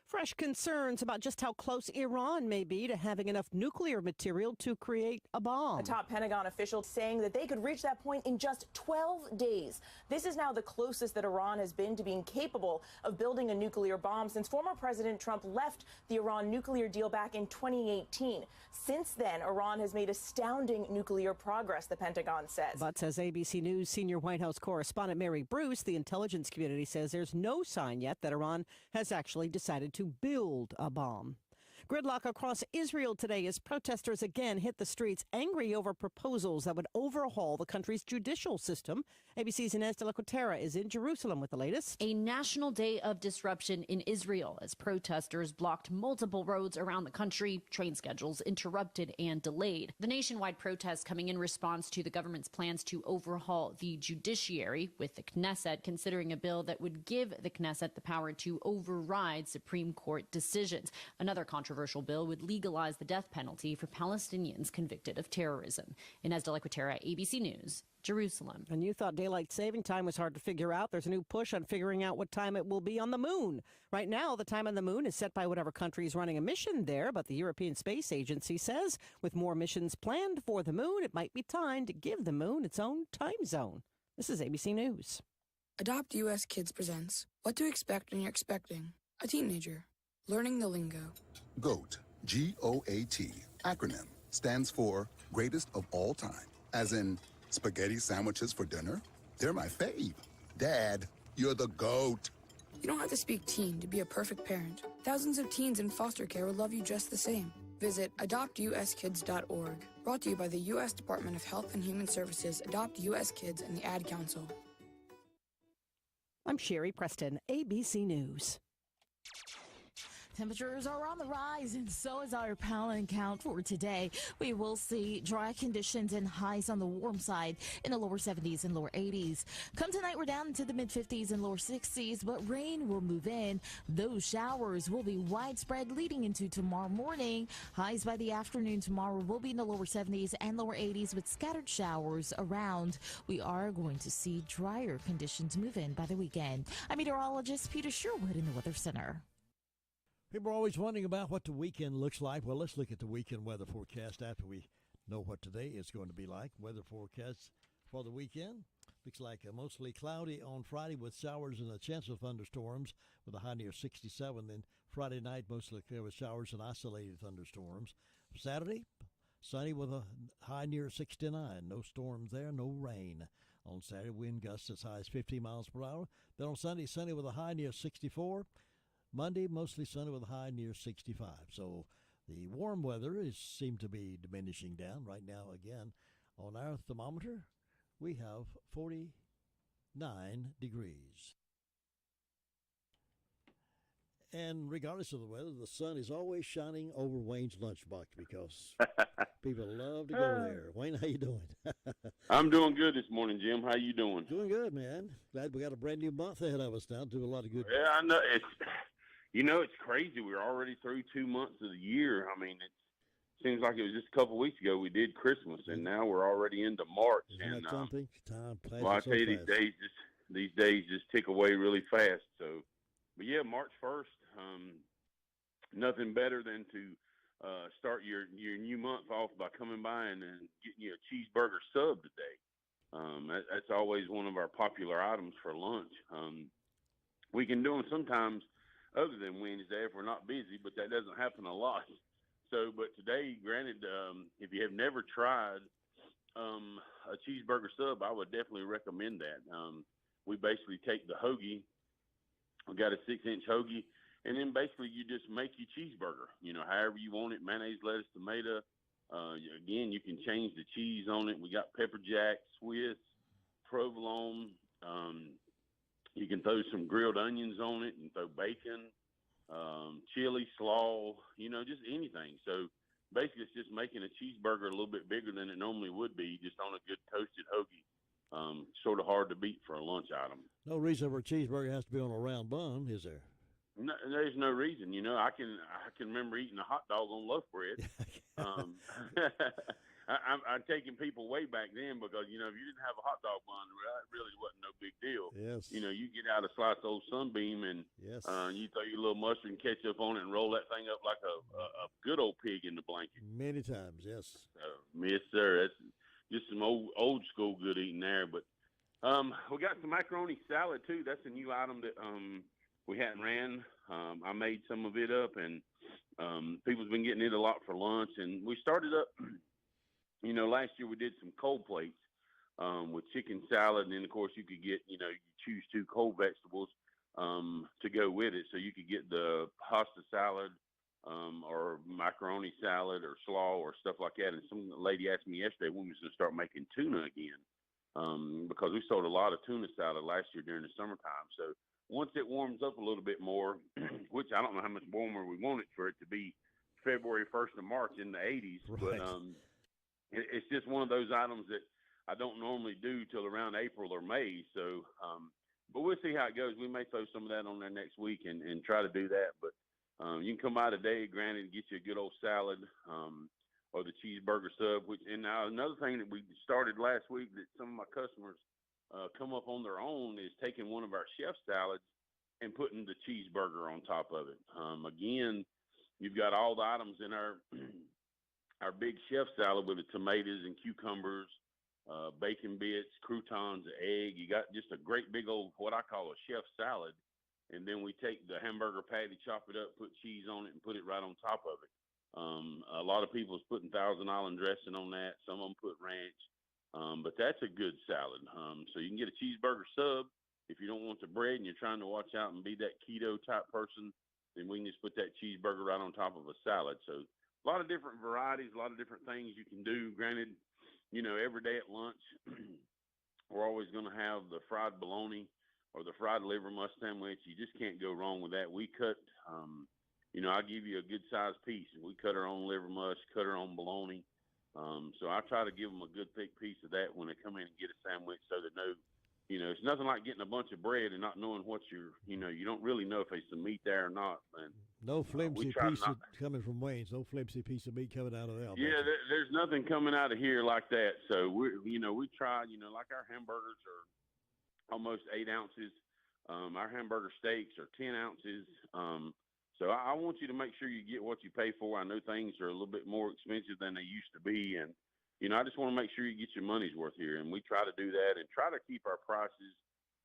Fresh concerns about just how close Iran may be to having enough nuclear material to create a bomb. A top Pentagon official saying that they could reach that point in just 12 days. This is now the closest that Iran has been to being capable of building a nuclear bomb since former President Trump left the Iran nuclear deal back in 2018. Since then, Iran has made astounding nuclear progress, the Pentagon says. But, says ABC News senior White House correspondent Mary Bruce, the intelligence community says there's no sign yet that Iran has actually decided to build a bomb. Gridlock across Israel today as protesters again hit the streets, angry over proposals that would overhaul the country's judicial system. ABC's Inez de la Cotera is in Jerusalem with the latest. A national day of disruption in Israel as protesters blocked multiple roads around the country, train schedules interrupted and delayed. The nationwide protests coming in response to the government's plans to overhaul the judiciary, with the Knesset considering a bill that would give the Knesset the power to override Supreme Court decisions. Another controversial bill would legalize the death penalty for Palestinians convicted of terrorism. Inez de la Cotera, ABC News, Jerusalem. And you thought daylight saving time was hard to figure out. There's a new push on figuring out what time it will be on the moon. Right now, the time on the moon is set by whatever country is running a mission there, but the European Space Agency says with more missions planned for the moon, it might be time to give the moon its own time zone. This is ABC News. Adopt US Kids presents What to Expect When You're Expecting a Teenager. Learning the lingo. GOAT, G-O-A-T, acronym, stands for Greatest of All Time. As in, spaghetti sandwiches for dinner? They're my fave. Dad, you're the GOAT. You don't have to speak teen to be a perfect parent. Thousands of teens in foster care will love you just the same. Visit adoptuskids.org. Brought to you by the U.S. Department of Health and Human Services, Adopt U.S. Kids, and the Ad Council. I'm Sherry Preston, ABC News. Temperatures are on the rise, and so is our pollen count for today. We will see dry conditions and highs on the warm side in the lower 70s and lower 80s. Come tonight, we're down into the mid-50s and lower 60s, but rain will move in. Those showers will be widespread leading into tomorrow morning. Highs by the afternoon tomorrow will be in the lower 70s and lower 80s with scattered showers around. We are going to see drier conditions move in by the weekend. I'm meteorologist Peter Sherwood in the Weather Center. People are always wondering about what the weekend looks like. Well, let's look at the weekend weather forecast after we know what today is going to be like. Weather forecast for the weekend. Looks like mostly cloudy on Friday with showers and a chance of thunderstorms with a high near 67. Then Friday night, mostly clear with showers and isolated thunderstorms. Saturday, sunny with a high near 69. No storms there, no rain. On Saturday, wind gusts as high as 15 miles per hour. Then on Sunday, sunny with a high near 64. Monday, mostly sunny with a high near 65. So the warm weather seemed to be diminishing down right now. Again, on our thermometer, we have 49 degrees. And regardless of the weather, the sun is always shining over Wayne's lunchbox because people love to go there. Wayne, how you doing? I'm doing good this morning, Jim. How you doing? Doing good, man. Glad we got a brand new month ahead of us now. Do a lot of good. Yeah, I know. It's crazy. We're already through 2 months of the year. I mean, it seems like it was just a couple of weeks ago we did Christmas, and now we're already into March. Isn't that something? Time passes well, I tell you, so these days just tick away really fast. So, but yeah, March 1st. Nothing better than to start your new month off by coming by and getting you a cheeseburger sub today. That's always one of our popular items for lunch. We can do them sometimes other than Wednesday if we're not busy, but that doesn't happen a lot. So, but today, granted, if you have never tried a cheeseburger sub, I would definitely recommend that. We basically take the hoagie. We got a 6-inch hoagie. And then basically you just make your cheeseburger, however you want it, mayonnaise, lettuce, tomato. Again, you can change the cheese on it. We got pepper jack, Swiss, provolone. You can throw some grilled onions on it and throw bacon, chili, slaw, just anything. So basically it's just making a cheeseburger a little bit bigger than it normally would be, just on a good toasted hoagie. Sort of hard to beat for a lunch item. No reason for a cheeseburger has to be on a round bun, is there? No, there's no reason. I can remember eating a hot dog on loaf bread. I'm taking people way back then because, if you didn't have a hot dog bun, it really wasn't no big deal. Yes. You get out a slice of old Sunbeam and yes. You throw your little mustard and ketchup on it and roll that thing up like a good old pig in the blanket. Many times, yes. Yes, sir. That's just some old school good eating there. But we got some macaroni salad, too. That's a new item that we hadn't ran. I made some of it up, and people's been getting it a lot for lunch. And we started up, last year we did some cold plates with chicken salad. And then, of course, you could get, you choose 2 cold vegetables to go with it. So you could get the pasta salad or macaroni salad or slaw or stuff like that. And some lady asked me yesterday when we was going to start making tuna again because we sold a lot of tuna salad last year during the summertime. So once it warms up a little bit more, which I don't know how much warmer we want it for it to be February 1st of March in the 80s, right. But it's just one of those items that I don't normally do till around April or May. So, but we'll see how it goes. We may throw some of that on there next week and try to do that. But you can come by today, granted, and get you a good old salad or the cheeseburger sub. And now another thing that we started last week that some of my customers come up on their own is taking one of our chef salads and putting the cheeseburger on top of it. Again, you've got all the items in our our big chef salad with the tomatoes and cucumbers, bacon bits, croutons, egg. You got just a great big old, what I call a chef salad. And then we take the hamburger patty, chop it up, put cheese on it, and put it right on top of it. A lot of people's putting Thousand Island dressing on that. Some of them put ranch. But that's a good salad. So you can get a cheeseburger sub. If you don't want the bread and you're trying to watch out and be that keto type person, then we can just put that cheeseburger right on top of a salad. So a lot of different varieties, a lot of different things you can do. Granted, every day at lunch, we're always going to have the fried bologna or the fried liver mush sandwich. You just can't go wrong with that. We cut I give you a good sized piece. We cut our own liver mush, cut our own bologna. So I try to give them a good thick piece of that when they come in and get a sandwich, so they know, it's nothing like getting a bunch of bread and not knowing what you don't really know if there's some meat there or not. And no flimsy piece coming from Wayne's. No flimsy piece of meat coming out of there. Yeah, there's nothing coming out of here like that. So we try, like our hamburgers are almost 8 ounces. Our hamburger steaks are 10 ounces. So I want you to make sure you get what you pay for. I know things are a little bit more expensive than they used to be. And, I just want to make sure you get your money's worth here. And we try to do that and try to keep our prices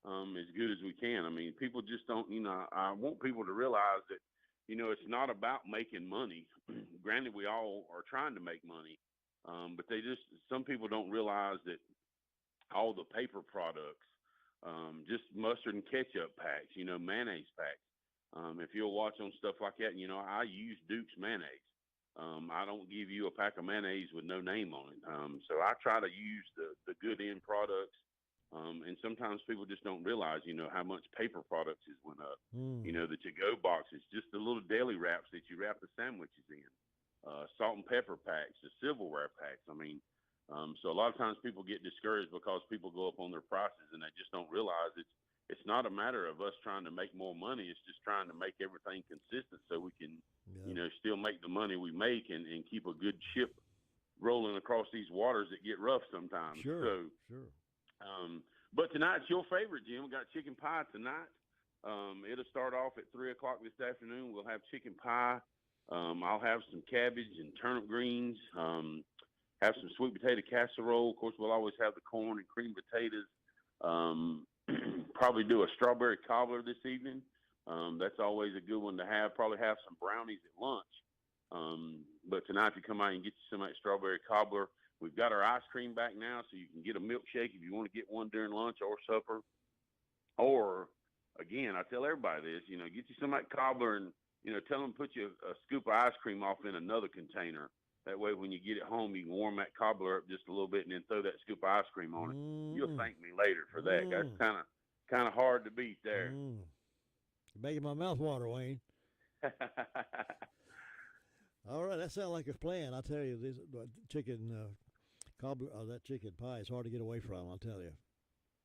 as good as we can. I mean, people just don't, I want people to realize that, it's not about making money. Granted, we all are trying to make money. But some people don't realize that all the paper products, just mustard and ketchup packs, mayonnaise packs. If you'll watch on stuff like that, I use Duke's mayonnaise. I don't give you a pack of mayonnaise with no name on it. So I try to use the good end products. And sometimes people just don't realize, how much paper products has went up. The to-go boxes, just the little deli wraps that you wrap the sandwiches in, salt and pepper packs, the silverware packs. I mean, so a lot of times people get discouraged because people go up on their prices and they just don't realize it's not a matter of us trying to make more money. It's just trying to make everything consistent so we can, still make the money we make and keep a good ship rolling across these waters that get rough sometimes. Sure. But tonight's your favorite, Jim. We got chicken pie tonight. It'll start off at 3 o'clock this afternoon. We'll have chicken pie. I'll have some cabbage and turnip greens. Have some sweet potato casserole. Of course, we'll always have the corn and cream potatoes. Probably do a strawberry cobbler this evening. That's always a good one to have. Probably have some brownies at lunch. But tonight, if you come out and get you some of that strawberry cobbler, we've got our ice cream back now, so you can get a milkshake if you want to get one during lunch or supper. Or, again, I tell everybody this, get you some of that cobbler and, tell them to put you a scoop of ice cream off in another container. That way, when you get it home, you can warm that cobbler up just a little bit and then throw that scoop of ice cream on it. You'll thank me later for that. That's kind of hard to beat there. You're making my mouth water, Wayne. All right, that sounds like a plan. I tell you, this chicken cobbler, that chicken pie is hard to get away from. I'll tell you.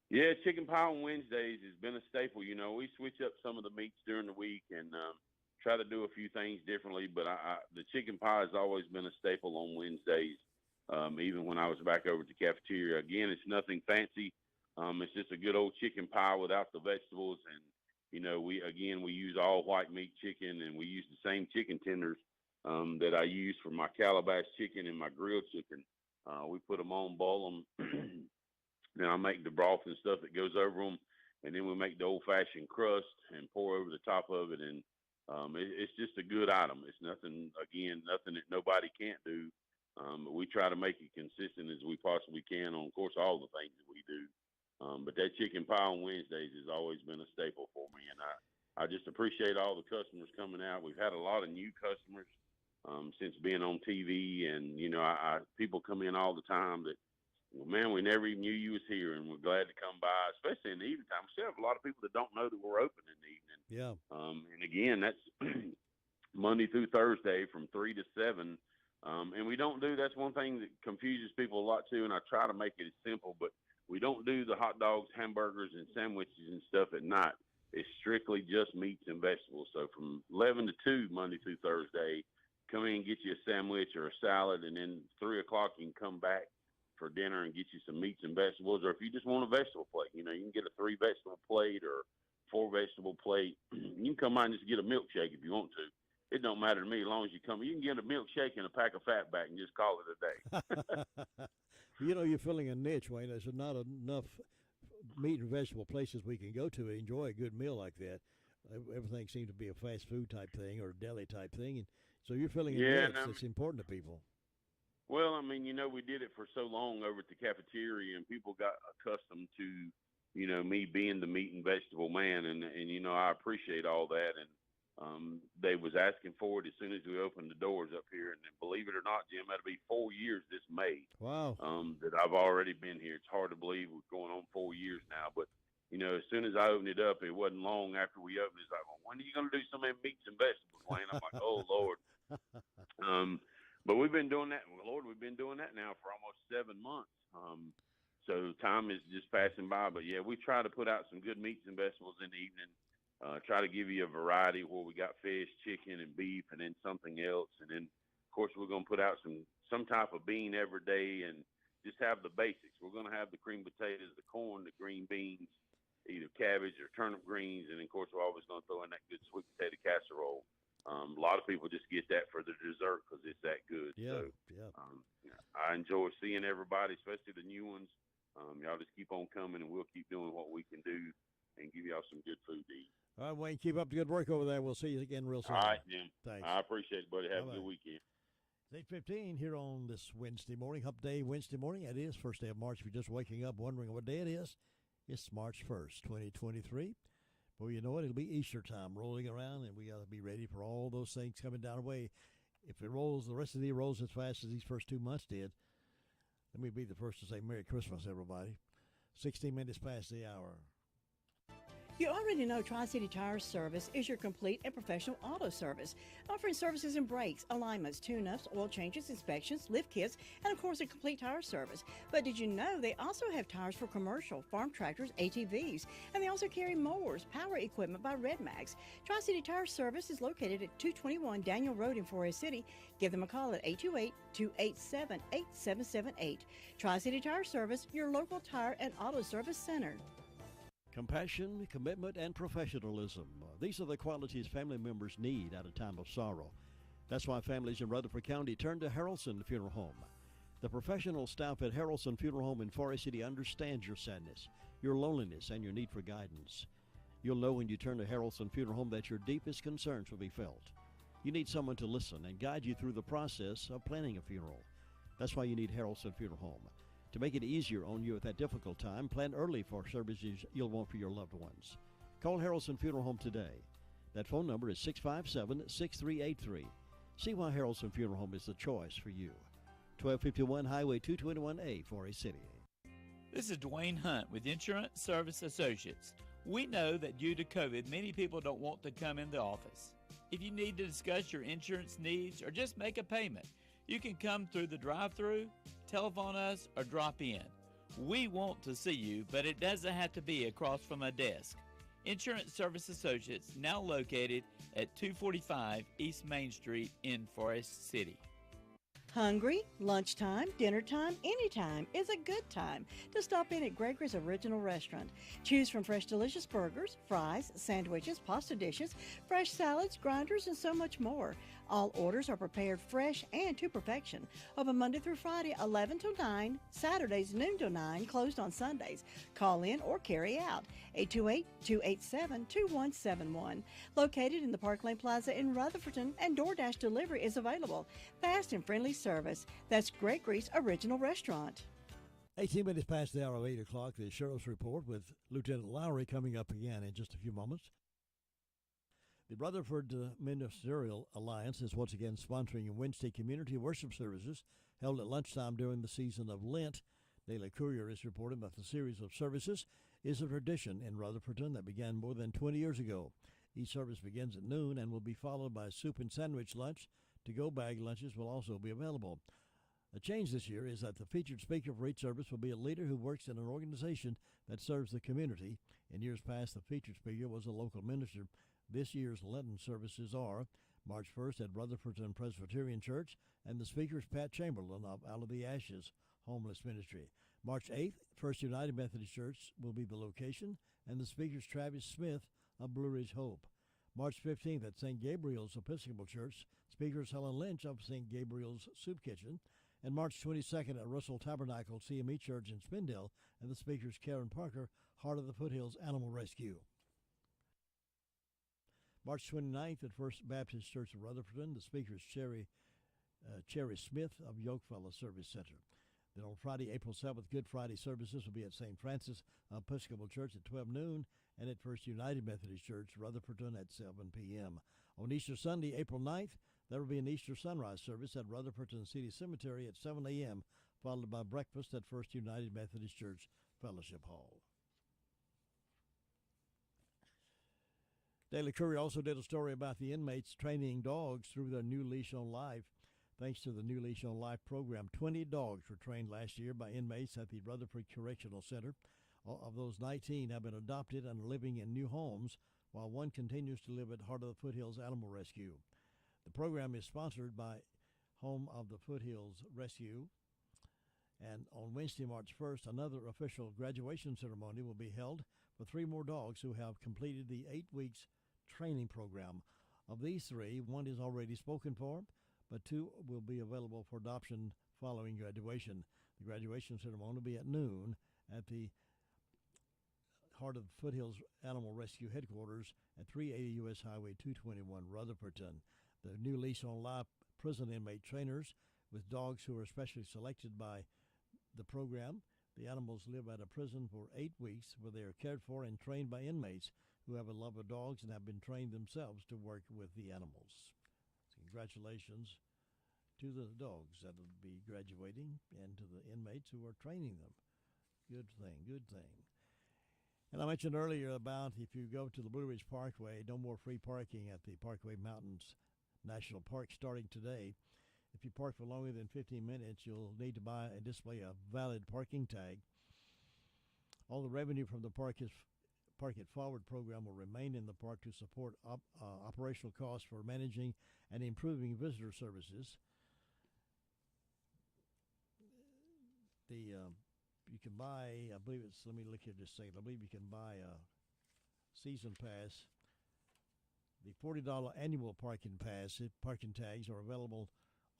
Yeah, chicken pie on Wednesdays has been a staple. We switch up some of the meats during the week and try to do a few things differently. But the chicken pie has always been a staple on Wednesdays. Even when I was back over at the cafeteria. Again, it's nothing fancy. It's just a good old chicken pie without the vegetables. And, we use all white meat chicken, and we use the same chicken tenders that I use for my calabash chicken and my grilled chicken. We put them on, boil them. Then I make the broth and stuff that goes over them. And then we make the old-fashioned crust and pour over the top of it. And it's just a good item. It's nothing that nobody can't do. But we try to make it consistent as we possibly can on, of course, all the things that we do. But that chicken pie on Wednesdays has always been a staple for me. And I just appreciate all the customers coming out. We've had a lot of new customers since being on TV. And, people come in all the time that, well, man, we never even knew you was here, and we're glad to come by, especially in the evening time. We still have a lot of people that don't know that we're open in the evening. Yeah. And again, that's Monday through Thursday from 3 to 7. And we don't do, that's one thing that confuses people a lot too, and I try to make it as simple, but we don't do the hot dogs, hamburgers, and sandwiches and stuff at night. It's strictly just meats and vegetables. So from 11 to 2, Monday through Thursday, come in and get you a sandwich or a salad, and then 3 o'clock you can come back for dinner and get you some meats and vegetables. Or if you just want a vegetable plate, you can get a 3-vegetable plate or 4-vegetable plate. You can come out and just get a milkshake if you want to. It don't matter to me as long as you come. You can get a milkshake and a pack of Fatback and just call it a day. You're filling a niche, Wayne. There's not enough meat and vegetable places we can go to and enjoy a good meal like that. Everything seems to be a fast food type thing or a deli type thing. And so you're filling a niche that's important to people. Well, I mean, we did it for so long over at the cafeteria, and people got accustomed to, me being the meat and vegetable man. And I appreciate all that. And they was asking for it as soon as we opened the doors up here. And believe it or not, Jim, that'll be 4 years this May. Wow. That I've already been here. It's hard to believe we're going on 4 years now. But, as soon as I opened it up, it wasn't long after we opened it. It's like, well, when are you going to do some of them meats and vegetables, Wayne? I'm like, oh, Lord. But we've been doing that. Well, Lord, we've been doing that now for almost 7 months. So time is just passing by. But, yeah, we try to put out some good meats and vegetables in the evening. Try to give you a variety where we got fish, chicken, and beef, and then something else. And then, of course, we're going to put out some type of bean every day and just have the basics. We're going to have the cream potatoes, the corn, the green beans, either cabbage or turnip greens, and of course we're always going to throw in that good sweet potato casserole. A lot of people just get that for the dessert because it's that good. Yeah, so, I enjoy seeing everybody, especially the new ones. Y'all just keep on coming, and we'll keep doing what we can do and give y'all some good food to eat. All right, Wayne, keep up the good work over there. We'll see you again real soon. All right, Jim. Thanks. I appreciate it, buddy. Have Bye-bye. a good weekend. It's 8:15 here on this Wednesday morning, Hump Day Wednesday morning. It is first day of March. If you're just waking up wondering what day it is, it's March 1st, 2023. Well, you know what? It'll be Easter time rolling around, and we got to be ready for all those things coming down the way. If it rolls, the rest of the year rolls as fast as these first 2 months did, let me be the first to say Merry Christmas, everybody. 16 minutes past the hour. You already know Tri-City Tire Service is your complete and professional auto service, offering services in brakes, alignments, tune-ups, oil changes, inspections, lift kits, and of course a complete tire service. But did you know they also have tires for commercial, farm tractors, ATVs, and they also carry mowers, power equipment by Red Max. Tri-City Tire Service is located at 221 Daniel Road in Forest City. Give them a call at 828-287-8778. Tri-City Tire Service, your local tire and auto service center. Compassion, commitment, and professionalism. These are the qualities family members need at a time of sorrow. That's why families in Rutherford County turn to Harrelson Funeral Home. The professional staff at Harrelson Funeral Home in Forest City understands your sadness, your loneliness, and your need for guidance. You'll know when you turn to Harrelson Funeral Home that your deepest concerns will be felt. You need someone to listen and guide you through the process of planning a funeral. That's why you need Harrelson Funeral Home. To make it easier on you at that difficult time, plan early for services you'll want for your loved ones. Call Harrelson Funeral Home today. That phone number is 657-6383. See why Harrelson Funeral Home is the choice for you. 1251 Highway 221A, Forest City. This is Dwayne Hunt with Insurance Service Associates. We know that due to COVID, many people don't want to come in the office. If you need to discuss your insurance needs or just make a payment, you can come through the drive-thru, telephone us, or drop in. We want to see you, but it doesn't have to be across from a desk. Insurance Service Associates, now located at 245 East Main Street in Forest City. Hungry? Lunchtime, dinner time, anytime is a good time to stop in at Gregory's Original Restaurant. Choose from fresh delicious burgers, fries, sandwiches, pasta dishes, fresh salads, grinders, and so much more. All orders are prepared fresh and to perfection. Open Monday through Friday, 11 till 9, Saturdays, noon till 9, closed on Sundays. Call in or carry out. 828-287-2171. Located in the Park Lane Plaza in Rutherfordton, and DoorDash delivery is available. Fast and friendly service. That's Gregory's Original Restaurant. 18 minutes past the hour of 8 o'clock, the Sheriff's Report with Lieutenant Lowry coming up again in just a few moments. The Rutherford Ministerial Alliance is once again sponsoring Wednesday community worship services held at lunchtime during the season of Lent. Daily Courier is reporting that the series of services is a tradition in Rutherfordton that began more than 20 years ago. Each service begins at noon and will be followed by a soup and sandwich lunch. To-go bag lunches will also be available. A change this year is that the featured speaker for each service will be a leader who works in an organization that serves the community. In years past, the featured speaker was a local minister. This year's Lenten services are March 1st at Rutherfordton Presbyterian Church, and the speaker is Pat Chamberlain of Out of the Ashes Homeless Ministry. March 8th, First United Methodist Church will be the location, and the speaker is Travis Smith of Blue Ridge Hope. March 15th at St. Gabriel's Episcopal Church, speaker is Helen Lynch of St. Gabriel's Soup Kitchen. And March 22nd at Russell Tabernacle CME Church in Spindale, and the speaker is Karen Parker, Heart of the Foothills Animal Rescue. March 29th at First Baptist Church of Rutherfordton, the speaker is Cherry Smith of Yokefella Service Center. Then on Friday, April 7th, Good Friday services will be at St. Francis Episcopal Church at 12 noon and at First United Methodist Church, Rutherfordton at 7 p.m. On Easter Sunday, April 9th, there will be an Easter sunrise service at Rutherfordton City Cemetery at 7 a.m., followed by breakfast at First United Methodist Church Fellowship Hall. Daily Courier also did a story about the inmates training dogs through their new Leash on Life. Thanks to the new Leash on Life program, 20 dogs were trained last year by inmates at the Rutherford Correctional Center. Of those, 19 have been adopted and are living in new homes, while one continues to live at Heart of the Foothills Animal Rescue. The program is sponsored by Home of the Foothills Rescue. And on Wednesday, March 1st, another official graduation ceremony will be held for 3 more dogs who have completed the 8 weeks training program. Of these 3, 1 is already spoken for, but 2 will be available for adoption following graduation. The graduation ceremony will be at noon at the Heart of the Foothills Animal Rescue Headquarters at 380 U.S. Highway 221, Rutherfordton. The new Leash on Life prison inmate trainers with dogs who are specially selected by the program. The animals live at a prison for 8 weeks where they are cared for and trained by inmates who have a love of dogs and have been trained themselves to work with the animals. So congratulations to the dogs that will be graduating and to the inmates who are training them. Good thing, good thing. And I mentioned earlier about if you go to the Blue Ridge Parkway, no more free parking at the Parkway Mountains National Park starting today. If you park for longer than 15 minutes, you'll need to buy and display a valid parking tag. All the revenue from the Park It Forward program will remain in the park to support operational costs for managing and improving visitor services. You can buy, I believe it's, let me look here just a second, I believe you can buy a season pass. The $40 annual parking tags are available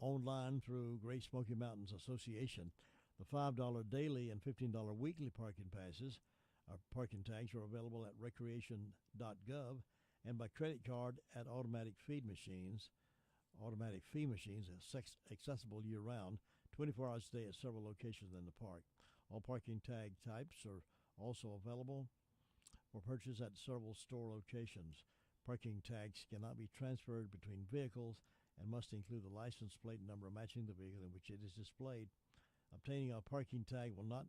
online through Great Smoky Mountains Association. The $5 daily and $15 weekly parking passes, parking tags, are available at recreation.gov and by credit card at automatic fee machines, accessible year-round, 24 hours a day at several locations in the park. All parking tag types are also available for purchase at several store locations. Parking tags cannot be transferred between vehicles and must include the license plate number matching the vehicle in which it is displayed. Obtaining a parking tag will not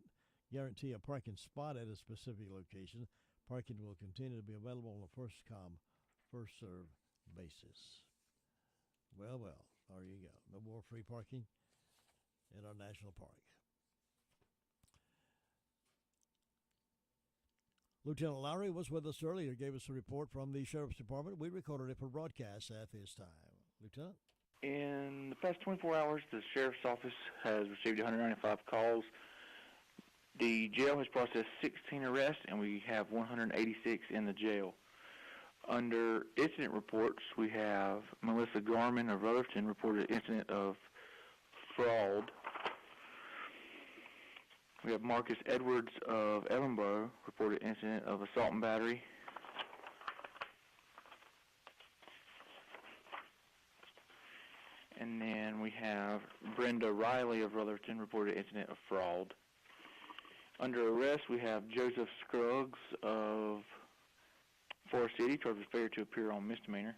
guarantee a parking spot at a specific location. Parking will continue to be available on a first come, first serve basis. Well, there you go. No more free parking in our national park. Lieutenant Lowry was with us earlier, gave us a report from the Sheriff's Department. We recorded it for broadcast at this time. Lieutenant? In the past 24 hours, the Sheriff's Office has received 195 calls. The jail has processed 16 arrests, and we have 186 in the jail. Under incident reports, we have Melissa Garman of Rutherford reported incident of fraud. We have Marcus Edwards of Ellenboro reported incident of assault and battery. And then we have Brenda Riley of Rutherford reported incident of fraud. Under arrest, we have Joseph Scruggs of Forest City, charged with failure to appear on misdemeanor.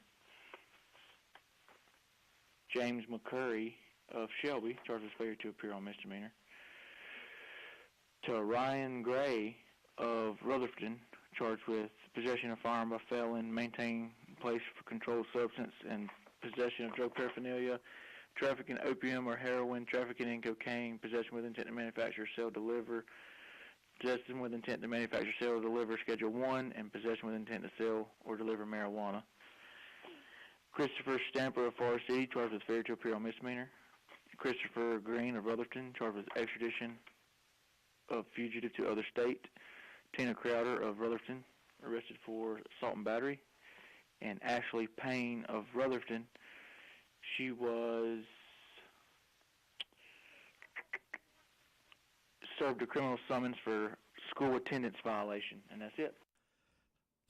James McCurry of Shelby, charged with failure to appear on misdemeanor. To Ryan Gray of Rutherford, charged with possession of firearm by felon, maintaining place for controlled substance, and possession of drug paraphernalia, trafficking opium or heroin, trafficking in cocaine, possession with intent to manufacture, sell, deliver, possession with intent to manufacture, sell, or deliver, Schedule 1, and possession with intent to sell or deliver marijuana. Christopher Stamper of Forest City, charged with failure to appear on misdemeanor. Christopher Green of Rutherford, charged with extradition of fugitive to other state. Tina Crowder of Rutherford, arrested for assault and battery. And Ashley Payne of Rutherford, she was served a criminal summons for school attendance violation, and that's it.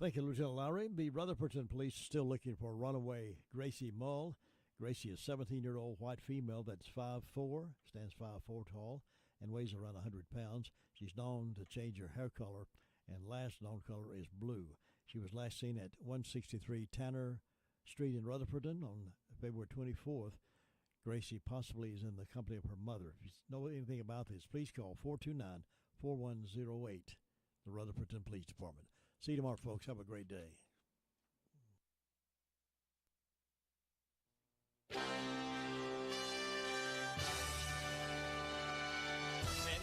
Thank you, Lieutenant Lowry. The Rutherford Police are still looking for runaway Gracie Mull. Gracie is a 17-year-old white female that's 5'4", stands 5'4" tall, and weighs around 100 pounds. She's known to change her hair color, and last known color is blue. She was last seen at 163 Tanner Street in Rutherford on February 24th. Gracie possibly is in the company of her mother. If you know anything about this, please call 429-4108, the Rutherford Police Department. See you tomorrow, folks. Have a great day.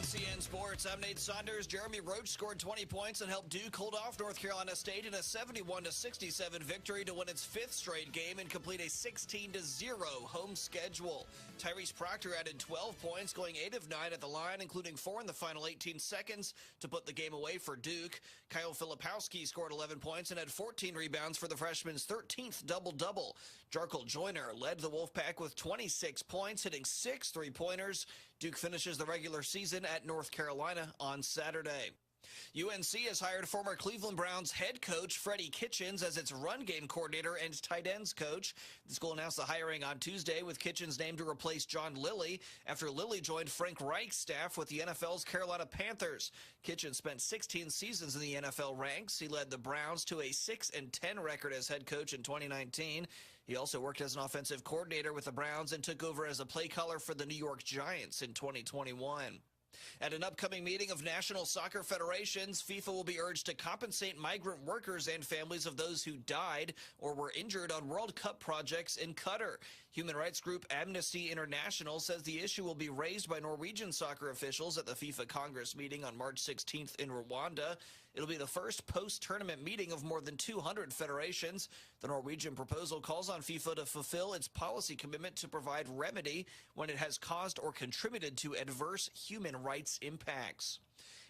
NCN Sports, I'm Nate Saunders. Jeremy Roach scored 20 points and helped Duke hold off North Carolina State in a 71-67 victory to win its fifth straight game and complete a 16-0 home schedule. Tyrese Proctor added 12 points, going 8 of 9 at the line, including 4 in the final 18 seconds to put the game away for Duke. Kyle Filipowski scored 11 points and had 14 rebounds for the freshman's 13th double-double. Jarkel Joyner led the Wolfpack with 26 points, hitting 6 three-pointers. Duke finishes the regular season at North Carolina on Saturday. UNC has hired former Cleveland Browns head coach Freddie Kitchens as its run game coordinator and tight ends coach. The school announced the hiring on Tuesday, with Kitchens named to replace John Lilly after Lilly joined Frank Reich's staff with the NFL's Carolina Panthers. Kitchens spent 16 seasons in the NFL ranks. He led the Browns to a 6-10 record as head coach in 2019. He also worked as an offensive coordinator with the Browns and took over as a play caller for the New York Giants in 2021. At an upcoming meeting of national soccer federations, FIFA will be urged to compensate migrant workers and families of those who died or were injured on World Cup projects in Qatar. Human rights group Amnesty International says the issue will be raised by Norwegian soccer officials at the FIFA Congress meeting on March 16th in Rwanda. It'll be the first post-tournament meeting of more than 200 federations. The Norwegian proposal calls on FIFA to fulfill its policy commitment to provide remedy when it has caused or contributed to adverse human rights impacts.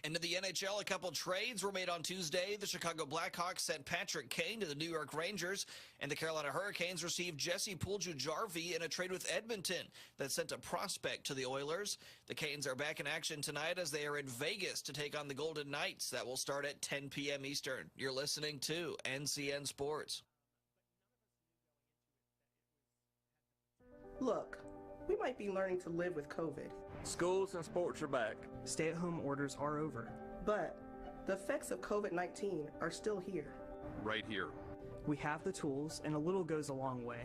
And in the NHL, a couple trades were made on Tuesday. The Chicago Blackhawks sent Patrick Kane to the New York Rangers, and the Carolina Hurricanes received Jesse Puljujarvi in a trade with Edmonton that sent a prospect to the Oilers. The Canes are back in action tonight as they are in Vegas to take on the Golden Knights. That will start at 10 p.m. Eastern. You're listening to NCN Sports. Look, we might be learning to live with COVID. Schools and sports are back. Stay-at-home orders are over. But the effects of COVID-19 are still here. Right here. We have the tools, and a little goes a long way.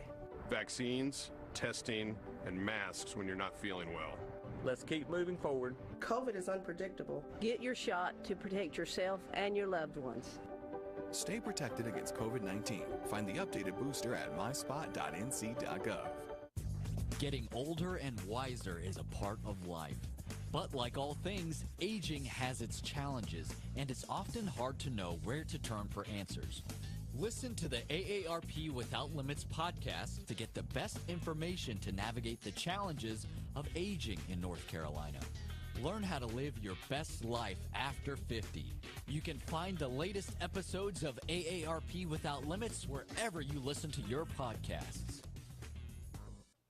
Vaccines, testing, and masks when you're not feeling well. Let's keep moving forward. COVID is unpredictable. Get your shot to protect yourself and your loved ones. Stay protected against COVID-19. Find the updated booster at myspot.nc.gov. Getting older and wiser is a part of life. But like all things, aging has its challenges, and it's often hard to know where to turn for answers. Listen to the AARP Without Limits podcast to get the best information to navigate the challenges of aging in North Carolina. Learn how to live your best life after 50. You can find the latest episodes of AARP Without Limits wherever you listen to your podcasts.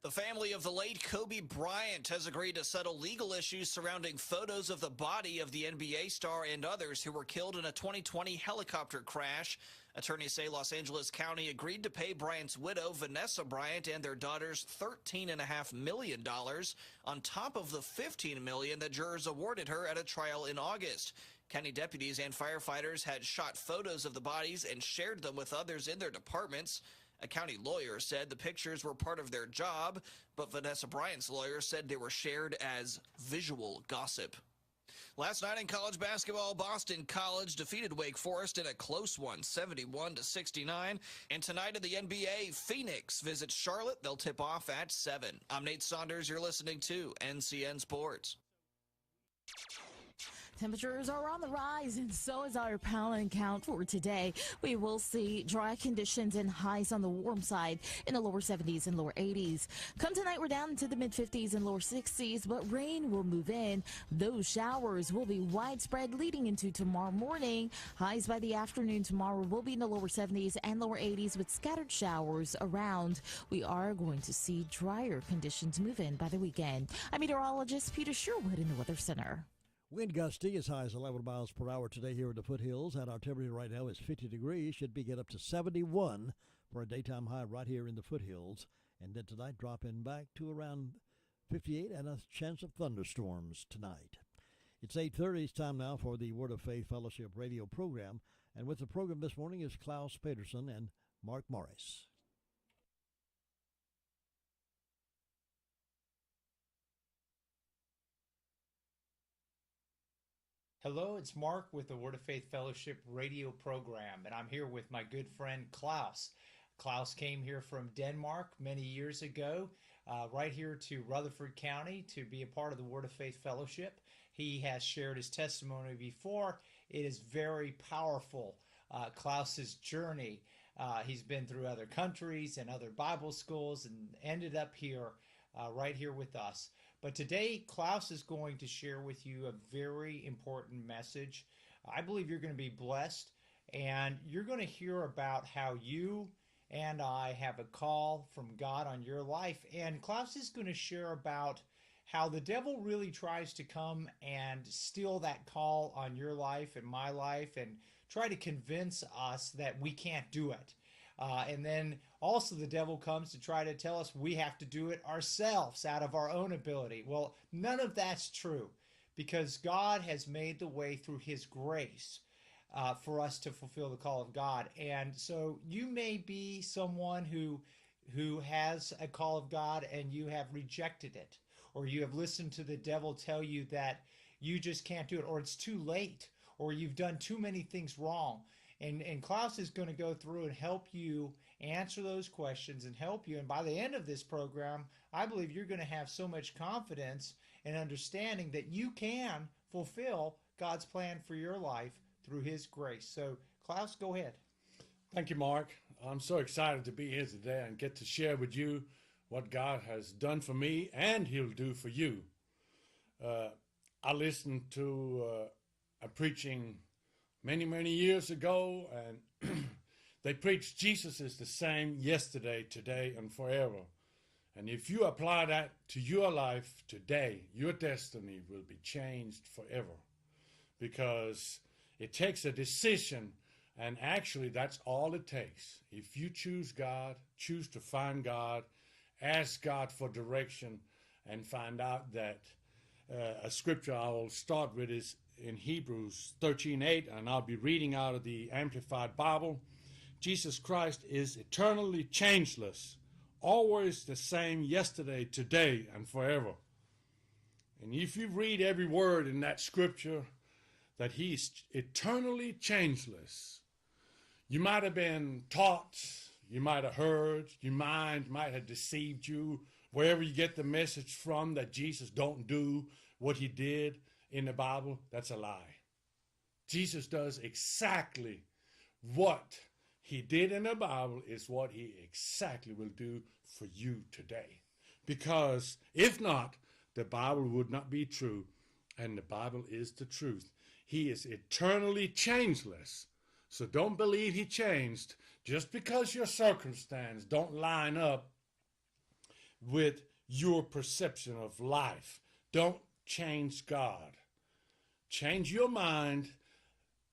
The family of the late Kobe Bryant has agreed to settle legal issues surrounding photos of the body of the NBA star and others who were killed in a 2020 helicopter crash. Attorneys say Los Angeles County agreed to pay Bryant's widow, Vanessa Bryant, and their daughters $13.5 million on top of the $15 million that jurors awarded her at a trial in August. County deputies and firefighters had shot photos of the bodies and shared them with others in their departments. A county lawyer said the pictures were part of their job, but Vanessa Bryant's lawyer said they were shared as visual gossip. Last night in college basketball, Boston College defeated Wake Forest in a close one, 71-69. And tonight in the NBA, Phoenix visits Charlotte. They'll tip off at 7. I'm Nate Saunders. You're listening to NCN Sports. Temperatures are on the rise, and so is our pollen count for today. We will see dry conditions and highs on the warm side in the lower 70s and lower 80s. Come tonight, we're down into the mid-50s and lower 60s, but rain will move in. Those showers will be widespread leading into tomorrow morning. Highs by the afternoon tomorrow will be in the lower 70s and lower 80s with scattered showers around. We are going to see drier conditions move in by the weekend. I'm meteorologist Peter Sherwood in the Weather Center. Wind gusty as high as 11 miles per hour today here in the foothills, and our temperature right now is 50 degrees. Should be get up to 71 for a daytime high right here in the foothills, and then tonight dropping back to around 58 and a chance of thunderstorms tonight. It's 8:30. It's time now for the Word of Faith Fellowship radio program, and with the program this morning is Klaus Pedersen and Mark Morris. Hello, it's Mark with the Word of Faith Fellowship radio program, and I'm here with my good friend Klaus. Klaus came here from Denmark many years ago, right here to Rutherford County to be a part of the Word of Faith Fellowship. He has shared his testimony before. It is very powerful. Klaus's journey. He's been through other countries and other Bible schools and ended up here, right here with us. But today, Klaus is going to share with you a very important message. I believe you're going to be blessed, and you're going to hear about how you and I have a call from God on your life. And Klaus is going to share about how the devil really tries to come and steal that call on your life and my life and try to convince us that we can't do it. And then also the devil comes to try to tell us we have to do it ourselves out of our own ability. Well, none of that's true, because God has made the way through his grace for us to fulfill the call of God. And so you may be someone who has a call of God and you have rejected it, or you have listened to the devil tell you that you just can't do it, or it's too late, or you've done too many things wrong. And Klaus is going to go through and help you answer those questions and help you. And by the end of this program, I believe you're going to have so much confidence and understanding that you can fulfill God's plan for your life through his grace. So, Klaus, go ahead. Thank you, Mark. I'm so excited to be here today and get to share with you what God has done for me and he'll do for you. I listened to a preaching many years ago, and they preached Jesus is the same yesterday, today, and forever. And if you apply that to your life today, your destiny will be changed forever, because it takes a decision, and actually that's all it takes. If you choose God, choose to find God, ask God for direction, and find out that a scripture I will start with is in Hebrews 13:8, and I'll be reading out of the Amplified Bible. Jesus Christ is eternally changeless, always the same yesterday, today, and forever. And if you read every word in that scripture, that he's eternally changeless, you might have been taught, you might have heard, your mind might have deceived you, wherever you get the message from that Jesus don't do what he did in the Bible, that's a lie. Jesus does exactly what he did in the Bible is what he exactly will do for you today. Because if not, the Bible would not be true, and the Bible is the truth. He is eternally changeless. So don't believe he changed just because your circumstance don't line up with your perception of life. Don't change God. Change your mind.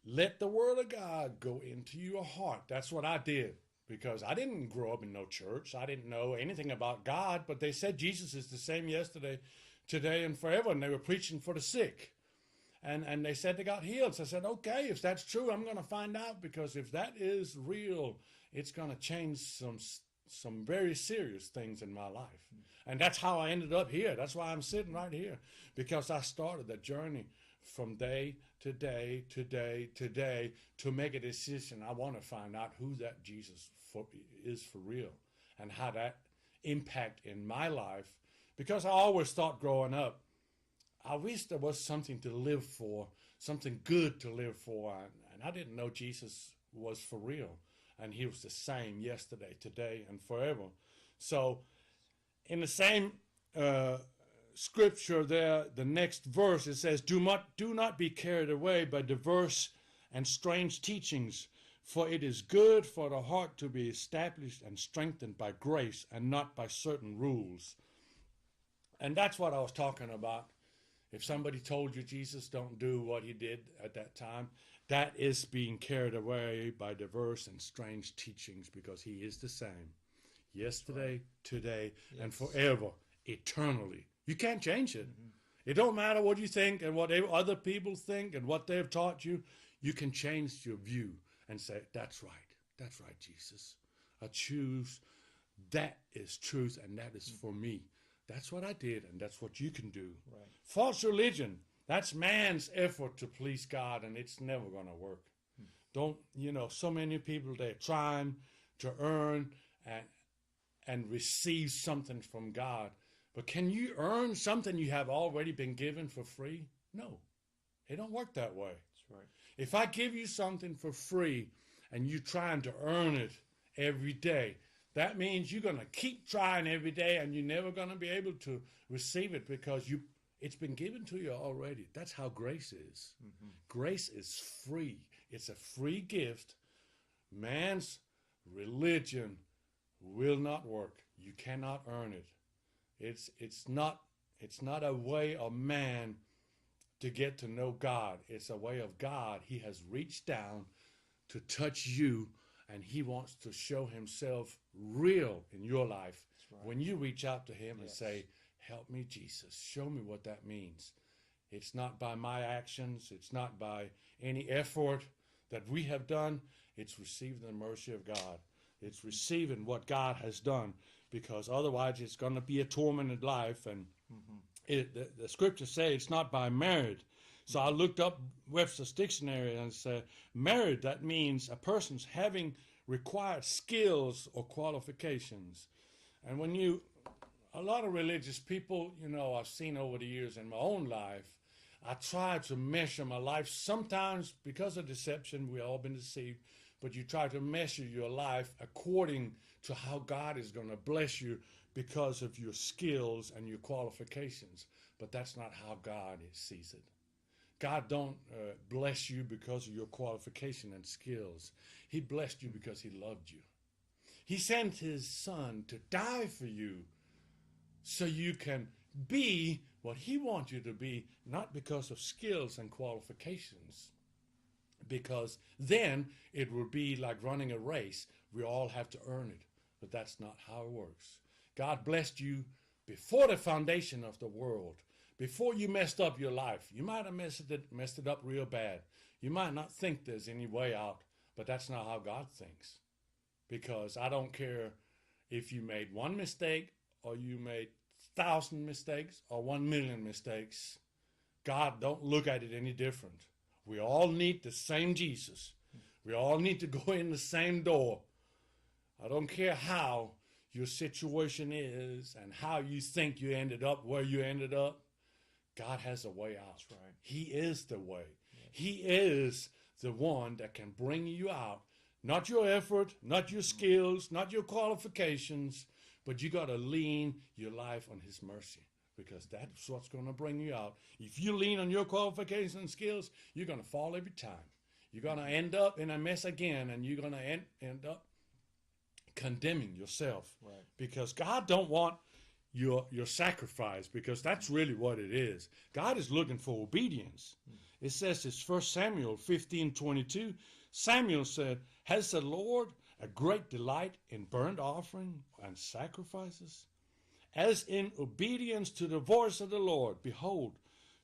Let the Word of God go into your heart. That's what I did, because I didn't grow up in no church. I didn't know anything about God, but they said Jesus is the same yesterday, today, and forever, and they were preaching for the sick. And they said they got healed. So I said, okay, if that's true, I'm going to find out, because if that is real, it's going to change some very serious things in my life. And that's how I ended up here. That's why I'm sitting right here, because I started that journey from day to day to day to day to make a decision. I want to find out who that Jesus is for real, and how that impact in my life, because I always thought growing up, I wish there was something to live for, something good to live for, and I didn't know Jesus was for real, and he was the same yesterday, today, and forever. So in the same scripture there, the next verse, it says, do not be carried away by diverse and strange teachings, for it is good for the heart to be established and strengthened by grace and not by certain rules. And that's what I was talking about. If somebody told you Jesus don't do what he did at that time, that is being carried away by diverse and strange teachings, because he is the same yesterday, today, and forever, eternally. You can't change it. It don't matter what you think and what other people think and what they've taught you. You can change your view and say, that's right. That's right, Jesus. I choose. That is truth, and that is for me. That's what I did, and that's what you can do. Right. False religion, that's man's effort to please God, and it's never going to work. Don't, so many people, they're trying to earn and receive something from God. But can you earn something you have already been given for free? No, it don't work that way. That's right. If I give you something for free and you're trying to earn it every day, that means you're going to keep trying every day and you're never going to be able to receive it because it's been given to you already. That's how grace is. Grace is free. It's a free gift. Man's religion will not work. You cannot earn it. It's not a way of man to get to know God. It's a way of God. He has reached down to touch you, and he wants to show himself real in your life. Right. When you reach out to him and say, help me, Jesus, show me what that means. It's not by my actions. It's not by any effort that we have done. It's receiving the mercy of God. It's receiving what God has done, because otherwise it's going to be a tormented life. And the scriptures say it's not by merit. So I looked up Webster's dictionary and said, merit, that means a person's having required skills or qualifications. And a lot of religious people, I've seen over the years in my own life, I try to measure my life. Sometimes because of deception, we've all been deceived, but you try to measure your life according to how God is going to bless you because of your skills and your qualifications. But that's not how God sees it. God don't bless you because of your qualification and skills. He blessed you because he loved you. He sent his son to die for you so you can be what he wants you to be, not because of skills and qualifications. Because then it will be like running a race. We all have to earn it. But that's not how it works. God blessed you before the foundation of the world. Before you messed up your life. You might have messed it up real bad. You might not think there's any way out, but that's not how God thinks. Because I don't care if you made one mistake or you made 1,000 mistakes or 1,000,000 mistakes. God don't look at it any different. We all need the same Jesus. We all need to go in the same door. I don't care how your situation is and how you think you ended up where you ended up. God has a way out. That's right. He is the way. Yes. He is the one that can bring you out. Not your effort, not your skills, not your qualifications, but you got to lean your life on his mercy, because that's what's going to bring you out. If you lean on your qualifications and skills, you're going to fall every time. You're going to end up in a mess again, and you're going to end up condemning yourself. Right. Because God don't want your sacrifice, because that's really what it is. God is looking for obedience. It says it's 1 Samuel 15:22. Samuel said, has the Lord a great delight in burnt offering and sacrifices? As in obedience to the voice of the Lord, behold,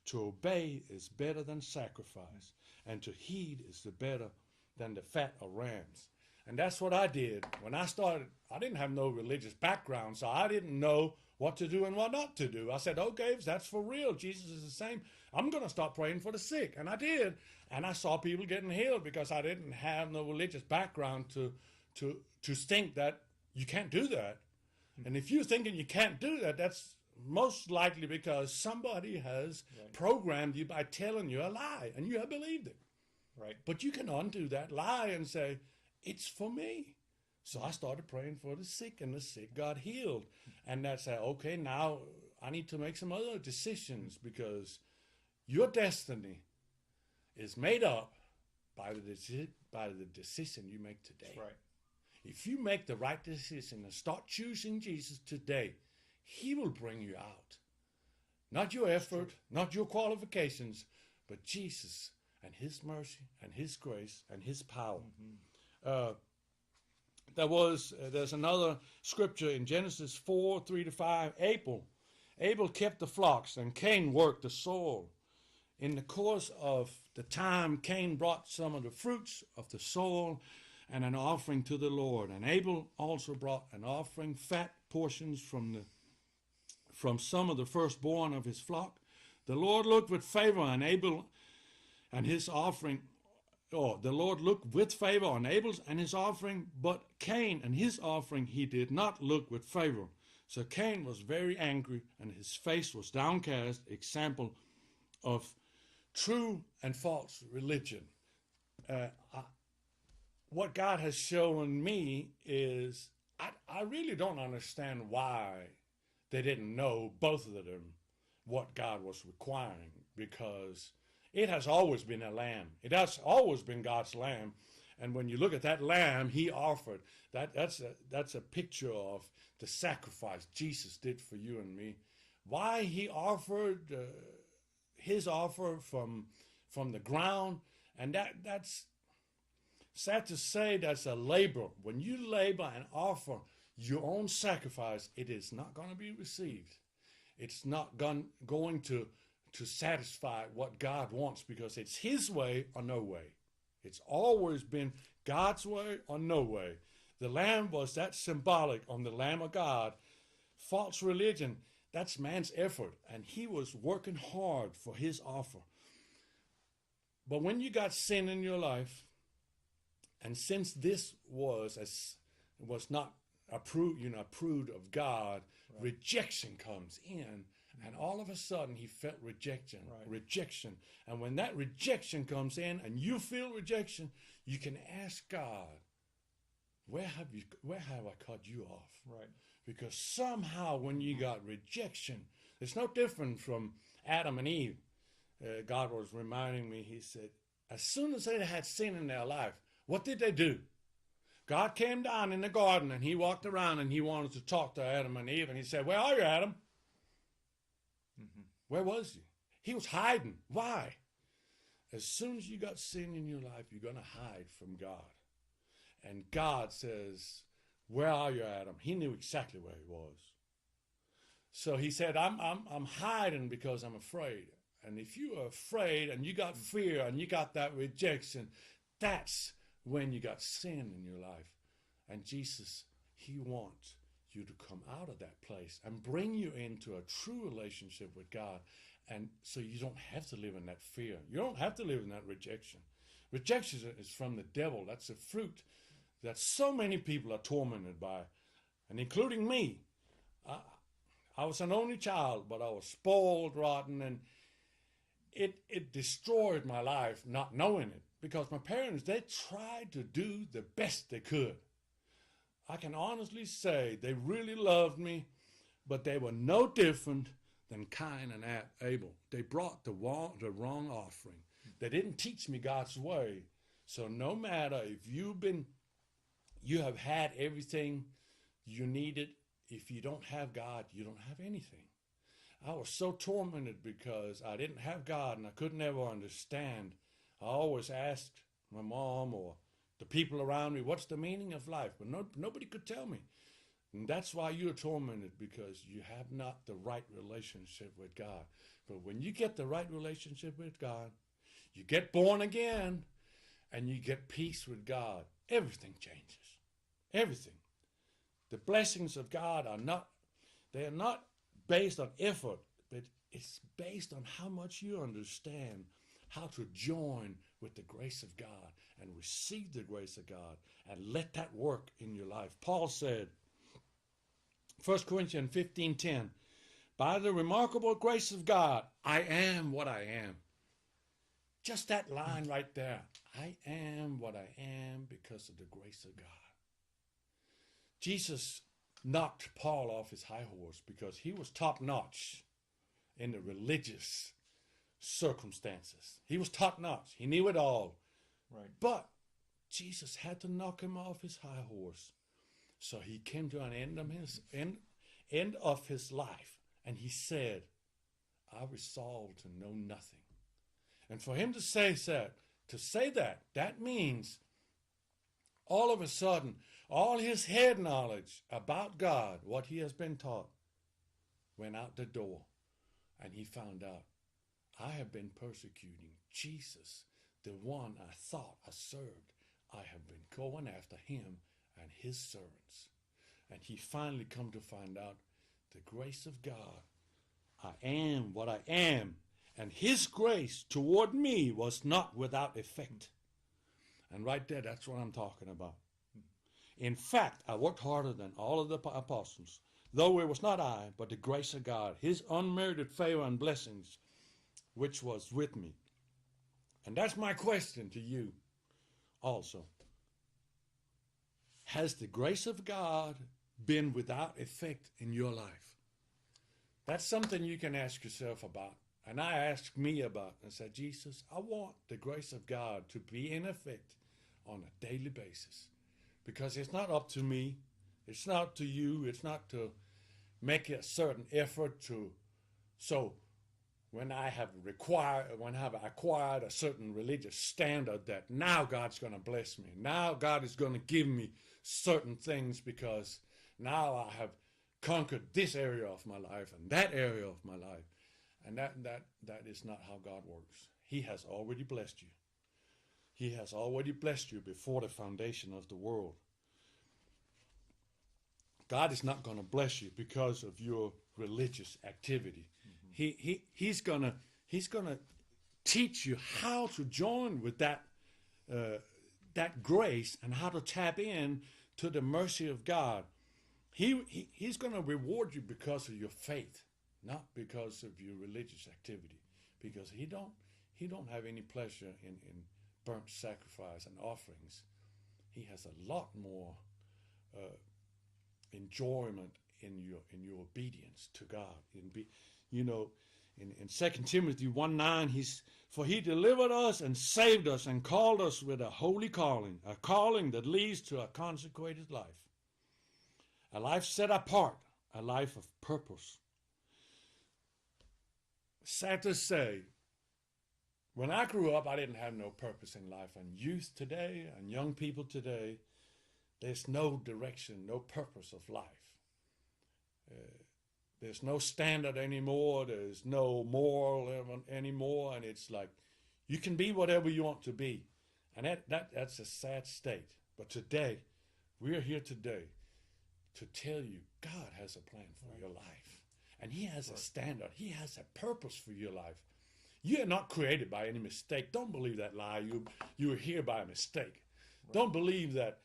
to obey is better than sacrifice, and to heed is better than the fat of rams. And that's what I did. When I started, I didn't have no religious background, so I didn't know what to do and what not to do. I said, okay, if that's for real, Jesus is the same, I'm going to start praying for the sick. And I did. And I saw people getting healed because I didn't have no religious background to think that you can't do that. And if you're thinking you can't do that, that's most likely because somebody has programmed you by telling you a lie, and you have believed it. Right. But you can undo that lie and say, it's for me. So I started praying for the sick, and the sick got healed. And that's okay, now I need to make some other decisions, because your destiny is made up by the decision you make today. That's right. If you make the right decision and start choosing Jesus today, he will bring you out. Not your effort, not your qualifications, but Jesus and his mercy and his grace and his power. There's another scripture in Genesis 4:3-5. Abel kept the flocks and Cain worked the soil. In the course of the time, Cain brought some of the fruits of the soil and an offering to the Lord. And Abel also brought an offering, fat portions from some of the firstborn of his flock. The Lord looked with favor on Abel and his offering the Lord looked with favor on Abel's and his offering, but Cain and his offering he did not look with favor. So Cain was very angry, and his face was downcast, example of true and false religion. What God has shown me is I really don't understand why they didn't know, both of them, what God was requiring, because it has always been a lamb. It has always been God's lamb. And when you look at that lamb he offered, that's a picture of the sacrifice Jesus did for you and me. Why he offered his offer from the ground, and that's sad to say, that's a labor. When you labor and offer your own sacrifice, it is not going to be received. It's not going to satisfy what God wants, because it's his way or no way. It's always been God's way or no way. The lamb was that symbolic on the Lamb of God. False religion, that's man's effort, and he was working hard for his offer. But when you got sin in your life, and since this was not approved of God, right, rejection comes in, and all of a sudden he felt rejection. And when that rejection comes in and you feel rejection, you can ask God, where have I cut you off? Right. Because somehow when you got rejection, it's no different from Adam and Eve. God was reminding me, he said, as soon as they had sin in their life, what did they do? God came down in the garden and he walked around and he wanted to talk to Adam and Eve, and he said, where are you, Adam? Mm-hmm. Where was he? He was hiding. Why? As soon as you got sin in your life, you're going to hide from God. And God says, where are you, Adam? He knew exactly where he was. So he said, I'm hiding because I'm afraid. And if you are afraid and you got fear and you got that rejection, that's when you got sin in your life. And Jesus, he wants you to come out of that place and bring you into a true relationship with God. And so you don't have to live in that fear. You don't have to live in that rejection. Rejection is from the devil. That's a fruit that so many people are tormented by, and including me. I was an only child, but I was spoiled rotten, and it destroyed my life not knowing it, because my parents, they tried to do the best they could. I can honestly say they really loved me, but they were no different than Cain and Abel. They brought the wrong offering. They didn't teach me God's way. So no matter if you have had everything you needed, if you don't have God, you don't have anything. I was so tormented because I didn't have God and I couldn't ever understand. I always asked my mom or the people around me, what's the meaning of life? But nobody could tell me. And that's why you're tormented, because you have not the right relationship with God. But when you get the right relationship with God, you get born again and you get peace with God, everything changes. Everything. The blessings of God are not based on effort, but it's based on how much you understand how to join with the grace of God and receive the grace of God and let that work in your life. Paul said, 1 Corinthians 15:10, by the remarkable grace of God, I am what I am. Just that line right there. I am what I am because of the grace of God. Jesus knocked Paul off his high horse because he was top notch in the religious circumstances. He was top notch. He knew it all. Right. But Jesus had to knock him off his high horse. So he came to an end of his life, and he said, I resolved to know nothing. And for him to say that, that means all of a sudden, all his head knowledge about God, what he has been taught, went out the door. And he found out, I have been persecuting Jesus, the one I thought I served. I have been going after him and his servants. And he finally come to find out the grace of God. I am what I am. And his grace toward me was not without effect. And right there, that's what I'm talking about. In fact, I worked harder than all of the apostles, though it was not I, but the grace of God, his unmerited favor and blessings, which was with me. And that's my question to you also. Has the grace of God been without effect in your life? That's something you can ask yourself about. And I asked me about, and said, Jesus, I want the grace of God to be in effect on a daily basis. Because it's not up to me, it's not to you, it's not to make a certain effort to, so when I have acquired a certain religious standard that now God's going to bless me, now God is going to give me certain things because now I have conquered this area of my life and that area of my life. And that is not how God works. He has already blessed you. He has already blessed you before the foundation of the world. God is not going to bless you because of your religious activity. Mm-hmm. He's gonna teach you how to join with that grace and how to tap in to the mercy of God. He's going to reward you because of your faith, not because of your religious activity. Because he don't have any pleasure in burnt sacrifice and offerings. He has a lot more enjoyment in your obedience to God. In 2 Timothy 1:9, for he delivered us and saved us and called us with a holy calling, a calling that leads to a consecrated life, a life set apart, a life of purpose. Sad to say, when I grew up, I didn't have no purpose in life. And youth today and young people today, there's no direction, no purpose of life. There's no standard anymore. There's no moral anymore. And it's like, you can be whatever you want to be. And that's a sad state. But today, we're here today to tell you God has a plan for your life. And he has a standard. He has a purpose for your life. You are not created by any mistake. Don't believe that lie. You were here by a mistake. Right. Don't believe that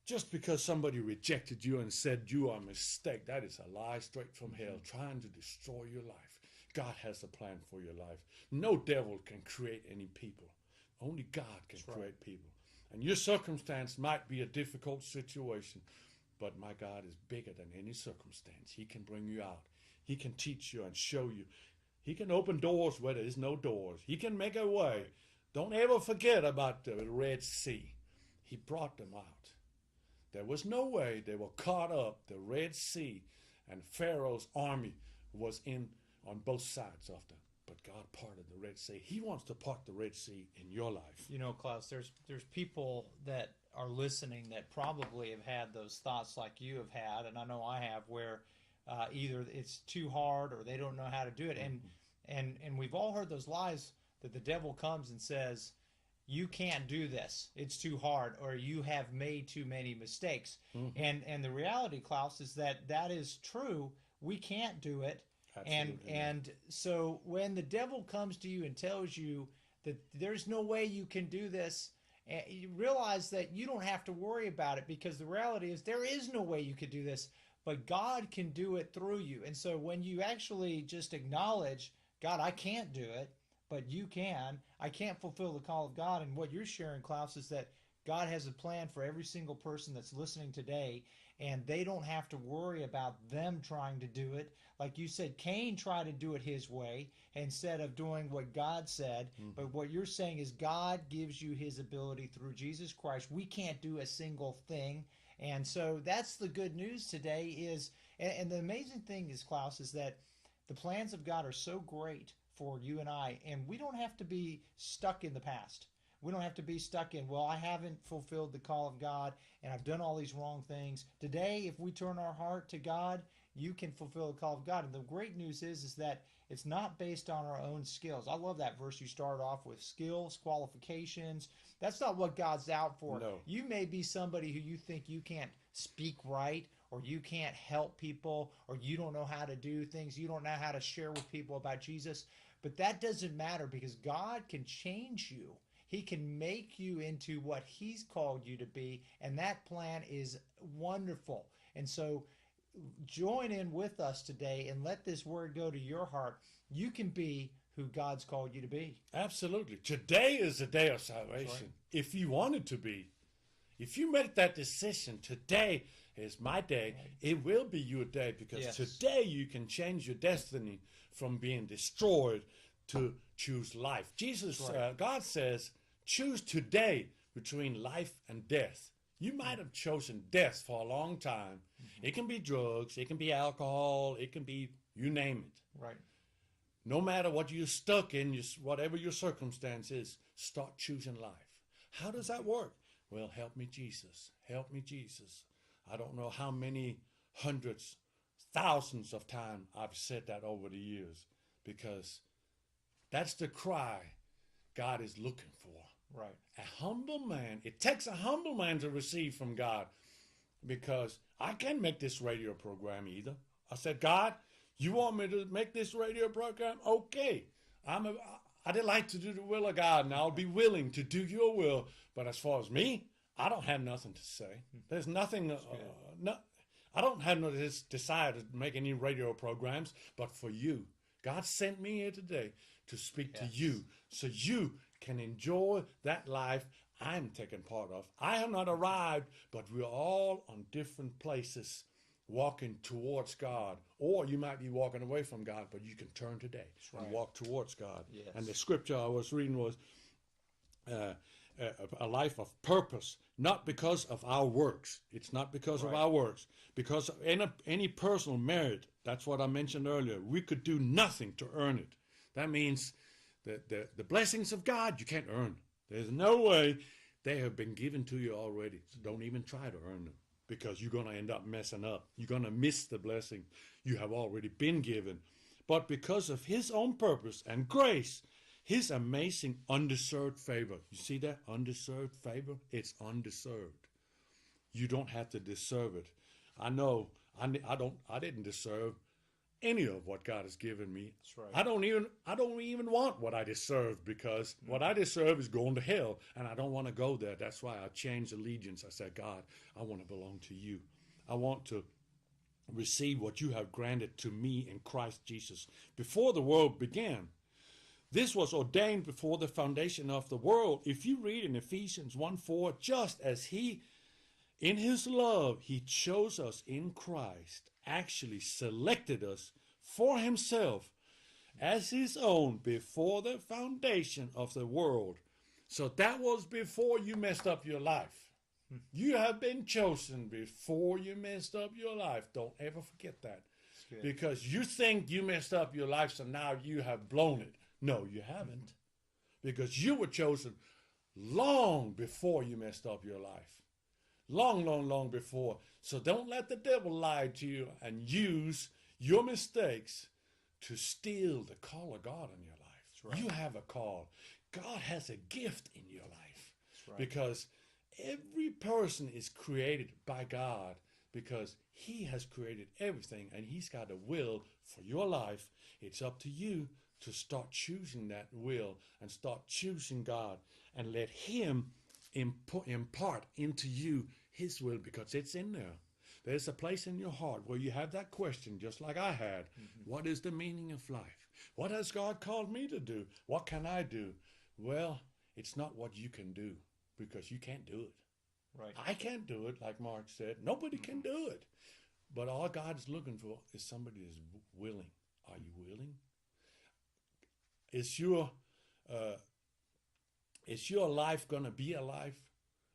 just because somebody rejected you and said you are a mistake. That is a lie straight from hell, trying to destroy your life. God has a plan for your life. No devil can create any people. Only God can create people. And your circumstance might be a difficult situation, but my God is bigger than any circumstance. He can bring you out. He can teach you and show you. He can open doors where there is no doors. He can make a way. Don't ever forget about the Red Sea. He brought them out. There was no way. They were caught up. The Red Sea and Pharaoh's army was on both sides of them. But God parted the Red Sea. He wants to part the Red Sea in your life. You know, Klaus, there's people that are listening that probably have had those thoughts like you have had, and I know I have, where either it's too hard or they don't know how to do it. And we've all heard those lies that the devil comes and says, you can't do this, it's too hard, or you have made too many mistakes. And the reality, Klaus, is that is true. We can't do it. And so when the devil comes to you and tells you that there's no way you can do this, you realize that you don't have to worry about it, because the reality is there is no way you could do this, but God can do it through you. And so when you actually just acknowledge, God, I can't do it, but you can. I can't fulfill the call of God. And what you're sharing, Klaus, is that God has a plan for every single person that's listening today, and they don't have to worry about them trying to do it. Like you said, Cain tried to do it his way instead of doing what God said. But what you're saying is God gives you his ability through Jesus Christ. We can't do a single thing. And so that's the good news today is, and the amazing thing is, Klaus, is that the plans of God are so great for you and I, and we don't have to be stuck in the past. We don't have to be stuck in, well, I haven't fulfilled the call of God and I've done all these wrong things. Today, if we turn our heart to God, you can fulfill the call of God. And the great news is that it's not based on our own skills. I love that verse you started off with, skills, qualifications. That's not what God's out for. No. You may be somebody who you think you can't speak right, or you can't help people, or you don't know how to do things. You don't know how to share with people about Jesus. But that doesn't matter, because God can change you. He can make you into what He's called you to be, and that plan is wonderful. And so join in with us today and let this word go to your heart. You can be who God's called you to be. Absolutely. Today is the day of salvation. Right. If you want it to be, if you make that decision, today is my day, it will be your day, because today you can change your destiny from being destroyed to choose life. Jesus, God says, choose today between life and death. You might have chosen death for a long time. It can be drugs, it can be alcohol, it can be, you name it. Right. No matter what you're stuck in, whatever your circumstance is, start choosing life. How does that work? Well, help me, Jesus. Help me, Jesus. I don't know how many hundreds, thousands of times I've said that over the years, because that's the cry God is looking for. Right. A humble man. It takes a humble man to receive from God, because I can't make this radio program either. I said, God, you want me to make this radio program? Okay. I delight to do the will of God, and I'll be willing to do your will. But as far as me, I don't have nothing to say. There's nothing. I don't have no desire to make any radio programs. But for you, God sent me here today to speak to you, so you can enjoy that life I'm taking part of. I have not arrived, but we're all on different places, walking towards God. Or you might be walking away from God, but you can turn today and walk towards God. Yes. And the scripture I was reading was a life of purpose, not because of our works. It's not because of our works, because of any personal merit. That's what I mentioned earlier. We could do nothing to earn it. That means that the blessings of God, you can't earn. There's no way. They have been given to you already. So don't even try to earn them, because you're going to end up messing up. You're going to miss the blessing you have already been given. But because of His own purpose and grace, His amazing undeserved favor. You see that? Undeserved favor? It's undeserved. You don't have to deserve it. I know I didn't deserve any of what God has given me. That's right. I don't even want what I deserve, because what I deserve is going to hell, and I don't want to go there. That's why I changed allegiance. I said, God, I want to belong to you. I want to receive what you have granted to me in Christ Jesus. Before the world began, this was ordained before the foundation of the world. If you read in Ephesians 1:4, just as He, in His love, He chose us in Christ, actually selected us for Himself as His own before the foundation of the world. So that was before you messed up your life. You have been chosen before you messed up your life. Don't ever forget that. Because you think you messed up your life, so now you have blown it. No, you haven't. Because you were chosen long before you messed up your life. Long, long, long before. So don't let the devil lie to you and use your mistakes to steal the call of God in your life. Right. You have a call. God has a gift in your life. Right. Because every person is created by God, because He has created everything, and He's got a will for your life. It's up to you to start choosing that will and start choosing God, and let Him impart into you His will, because it's in there. There's a place in your heart where you have that question, just like I had. What is the meaning of life? What has God called me to do? What can I do? Well, it's not what you can do, because you can't do it. Right. I can't do it, like Mark said. Nobody can do it. But all God's looking for is somebody that's willing. Are you willing? Is your life going to be a life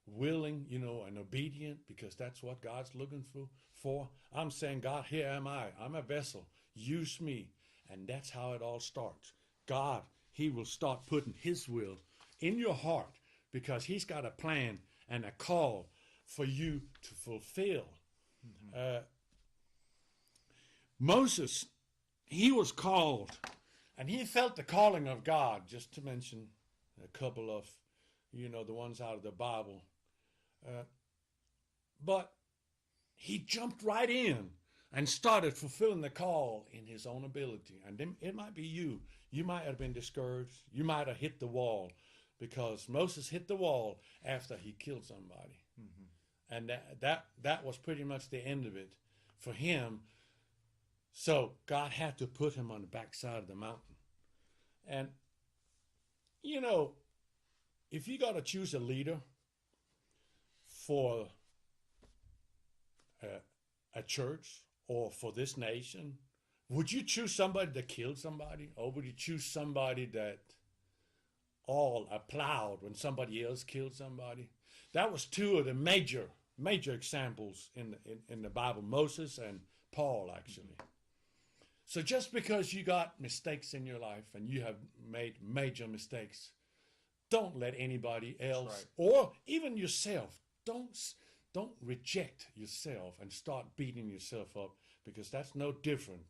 willing, and obedient? Because that's what God's looking for. I'm saying, God, here am I. I'm a vessel. Use me. And that's how it all starts. God, He will start putting His will in your heart, because He's got a plan and a call for you to fulfill. Moses, he was called, and he felt the calling of God, just to mention a couple of, the ones out of the Bible. But he jumped right in and started fulfilling the call in his own ability. And it might be you. You might have been discouraged. You might have hit the wall. because Moses hit the wall after he killed somebody. And that was pretty much the end of it for him. So God had to put him on the backside of the mountain. And, you know, if you got to choose a leader for a church or for this nation, would you choose somebody that killed somebody? Or would you choose somebody that all applaud when somebody else killed somebody? That was two of the major examples in the Bible, Moses and Paul, actually. So just because you got mistakes in your life and you have made major mistakes, don't let anybody else or even yourself, don't reject yourself and start beating yourself up, because that's no different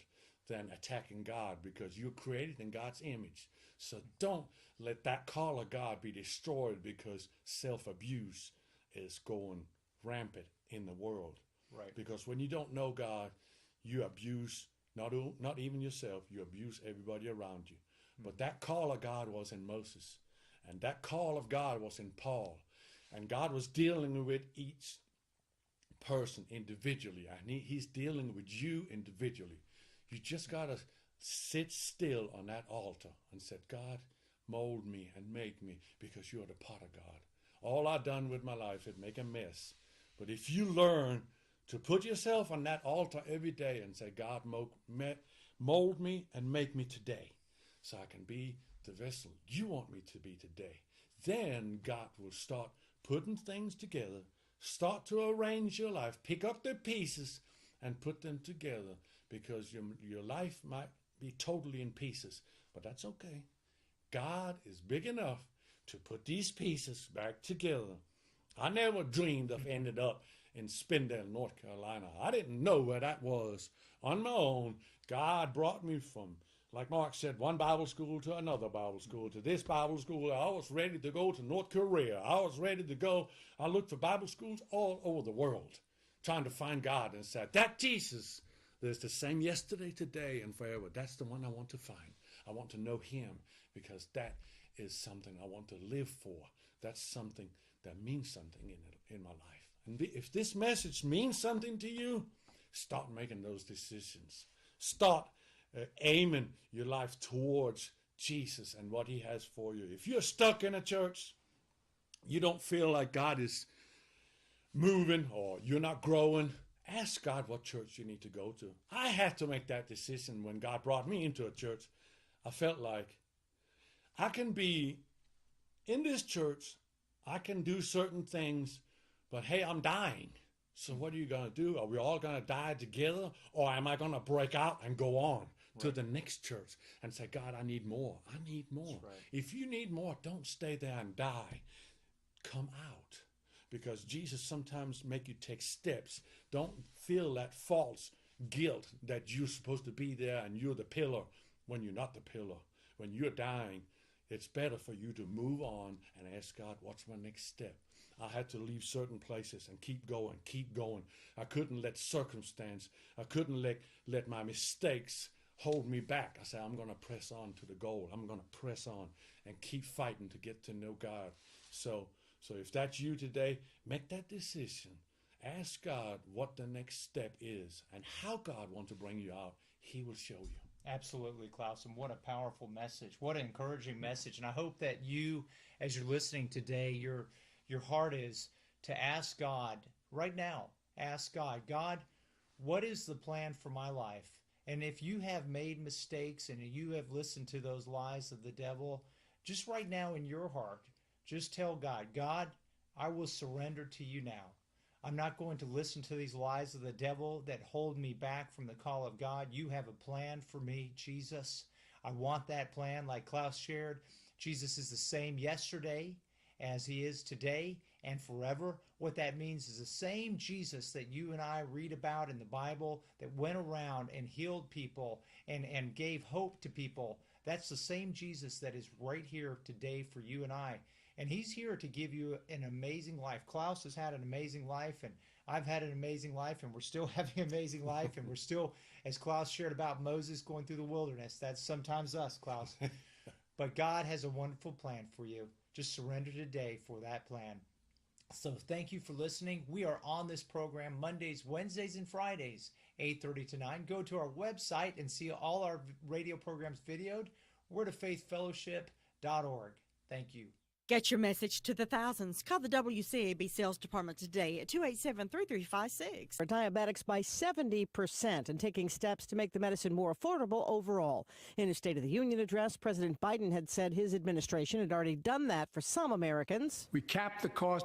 than attacking God, because you're created in God's image. So don't let that call of God be destroyed because self-abuse is going rampant in the world. Right. Because when you don't know God, you abuse not even yourself, you abuse everybody around you. But that call of God was in Moses, and that call of God was in Paul, and God was dealing with each person individually, and he's dealing with you individually. You just got to sit still on that altar and say, God, mold me and make me, because you're the potter God. All I've done with my life is make a mess. But if you learn to put yourself on that altar every day and say, God, mold me and make me today so I can be the vessel you want me to be today, then God will start putting things together, start to arrange your life, pick up the pieces and put them together, because your life might be totally in pieces, but that's okay. God is big enough to put these pieces back together. I never dreamed of ending up in Spindale, North Carolina. I didn't know where that was. On my own, God brought me from, like Mark said, one Bible school to another Bible school, to this Bible school. I was ready to go to North Korea. I was ready to go. I looked for Bible schools all over the world, trying to find God, and said, that Jesus, there's the same yesterday, today, and forever. That's the one I want to find. I want to know him, because that is something I want to live for. That's something that means something in my life. And if this message means something to you, start making those decisions. Start aiming your life towards Jesus and what he has for you. If you're stuck in a church, you don't feel like God is moving or you're not growing, ask God what church you need to go to. I had to make that decision when God brought me into a church. I felt like I can be in this church, I can do certain things, but hey, I'm dying. So what are you going to do? Are we all going to die together? Or am I going to break out and go on to the next church and say, God, I need more. I need more. If you need more, don't stay there and die. Come out. Because Jesus sometimes make you take steps. Don't feel that false guilt that you're supposed to be there and you're the pillar when you're not the pillar. When you're dying, it's better for you to move on and ask God, what's my next step? I had to leave certain places and keep going, keep going. I couldn't let circumstance, I couldn't let my mistakes hold me back. I said, I'm going to press on to the goal. I'm going to press on and keep fighting to get to know God. So if that's you today, make that decision. Ask God what the next step is and how God wants to bring you out. He will show you. Absolutely, Klaus, and what a powerful message. What an encouraging message. And I hope that you, as you're listening today, your heart is to ask God right now, ask God, God, what is the plan for my life? And if you have made mistakes and you have listened to those lies of the devil, just right now in your heart, just tell God, God, I will surrender to you now. I'm not going to listen to these lies of the devil that hold me back from the call of God. You have a plan for me, Jesus. I want that plan. Like Klaus shared, Jesus is the same yesterday as he is today and forever. What that means is the same Jesus that you and I read about in the Bible that went around and healed people and gave hope to people. That's the same Jesus that is right here today for you and I. And he's here to give you an amazing life. Klaus has had an amazing life, and I've had an amazing life, and we're still having an amazing life, and we're still, as Klaus shared about Moses going through the wilderness, that's sometimes us, Klaus. But God has a wonderful plan for you. Just surrender today for that plan. So thank you for listening. We are on this program Mondays, Wednesdays, and Fridays, 8:30 to 9. Go to our website and see all our radio programs videoed, wordoffaithfellowship.org. Thank you. Get your message to the thousands. Call the WCAB sales department today at 287-3356. For diabetics by 70% and taking steps to make the medicine more affordable overall. In his State of the Union address, President Biden had said his administration had already done that for some Americans. We capped the cost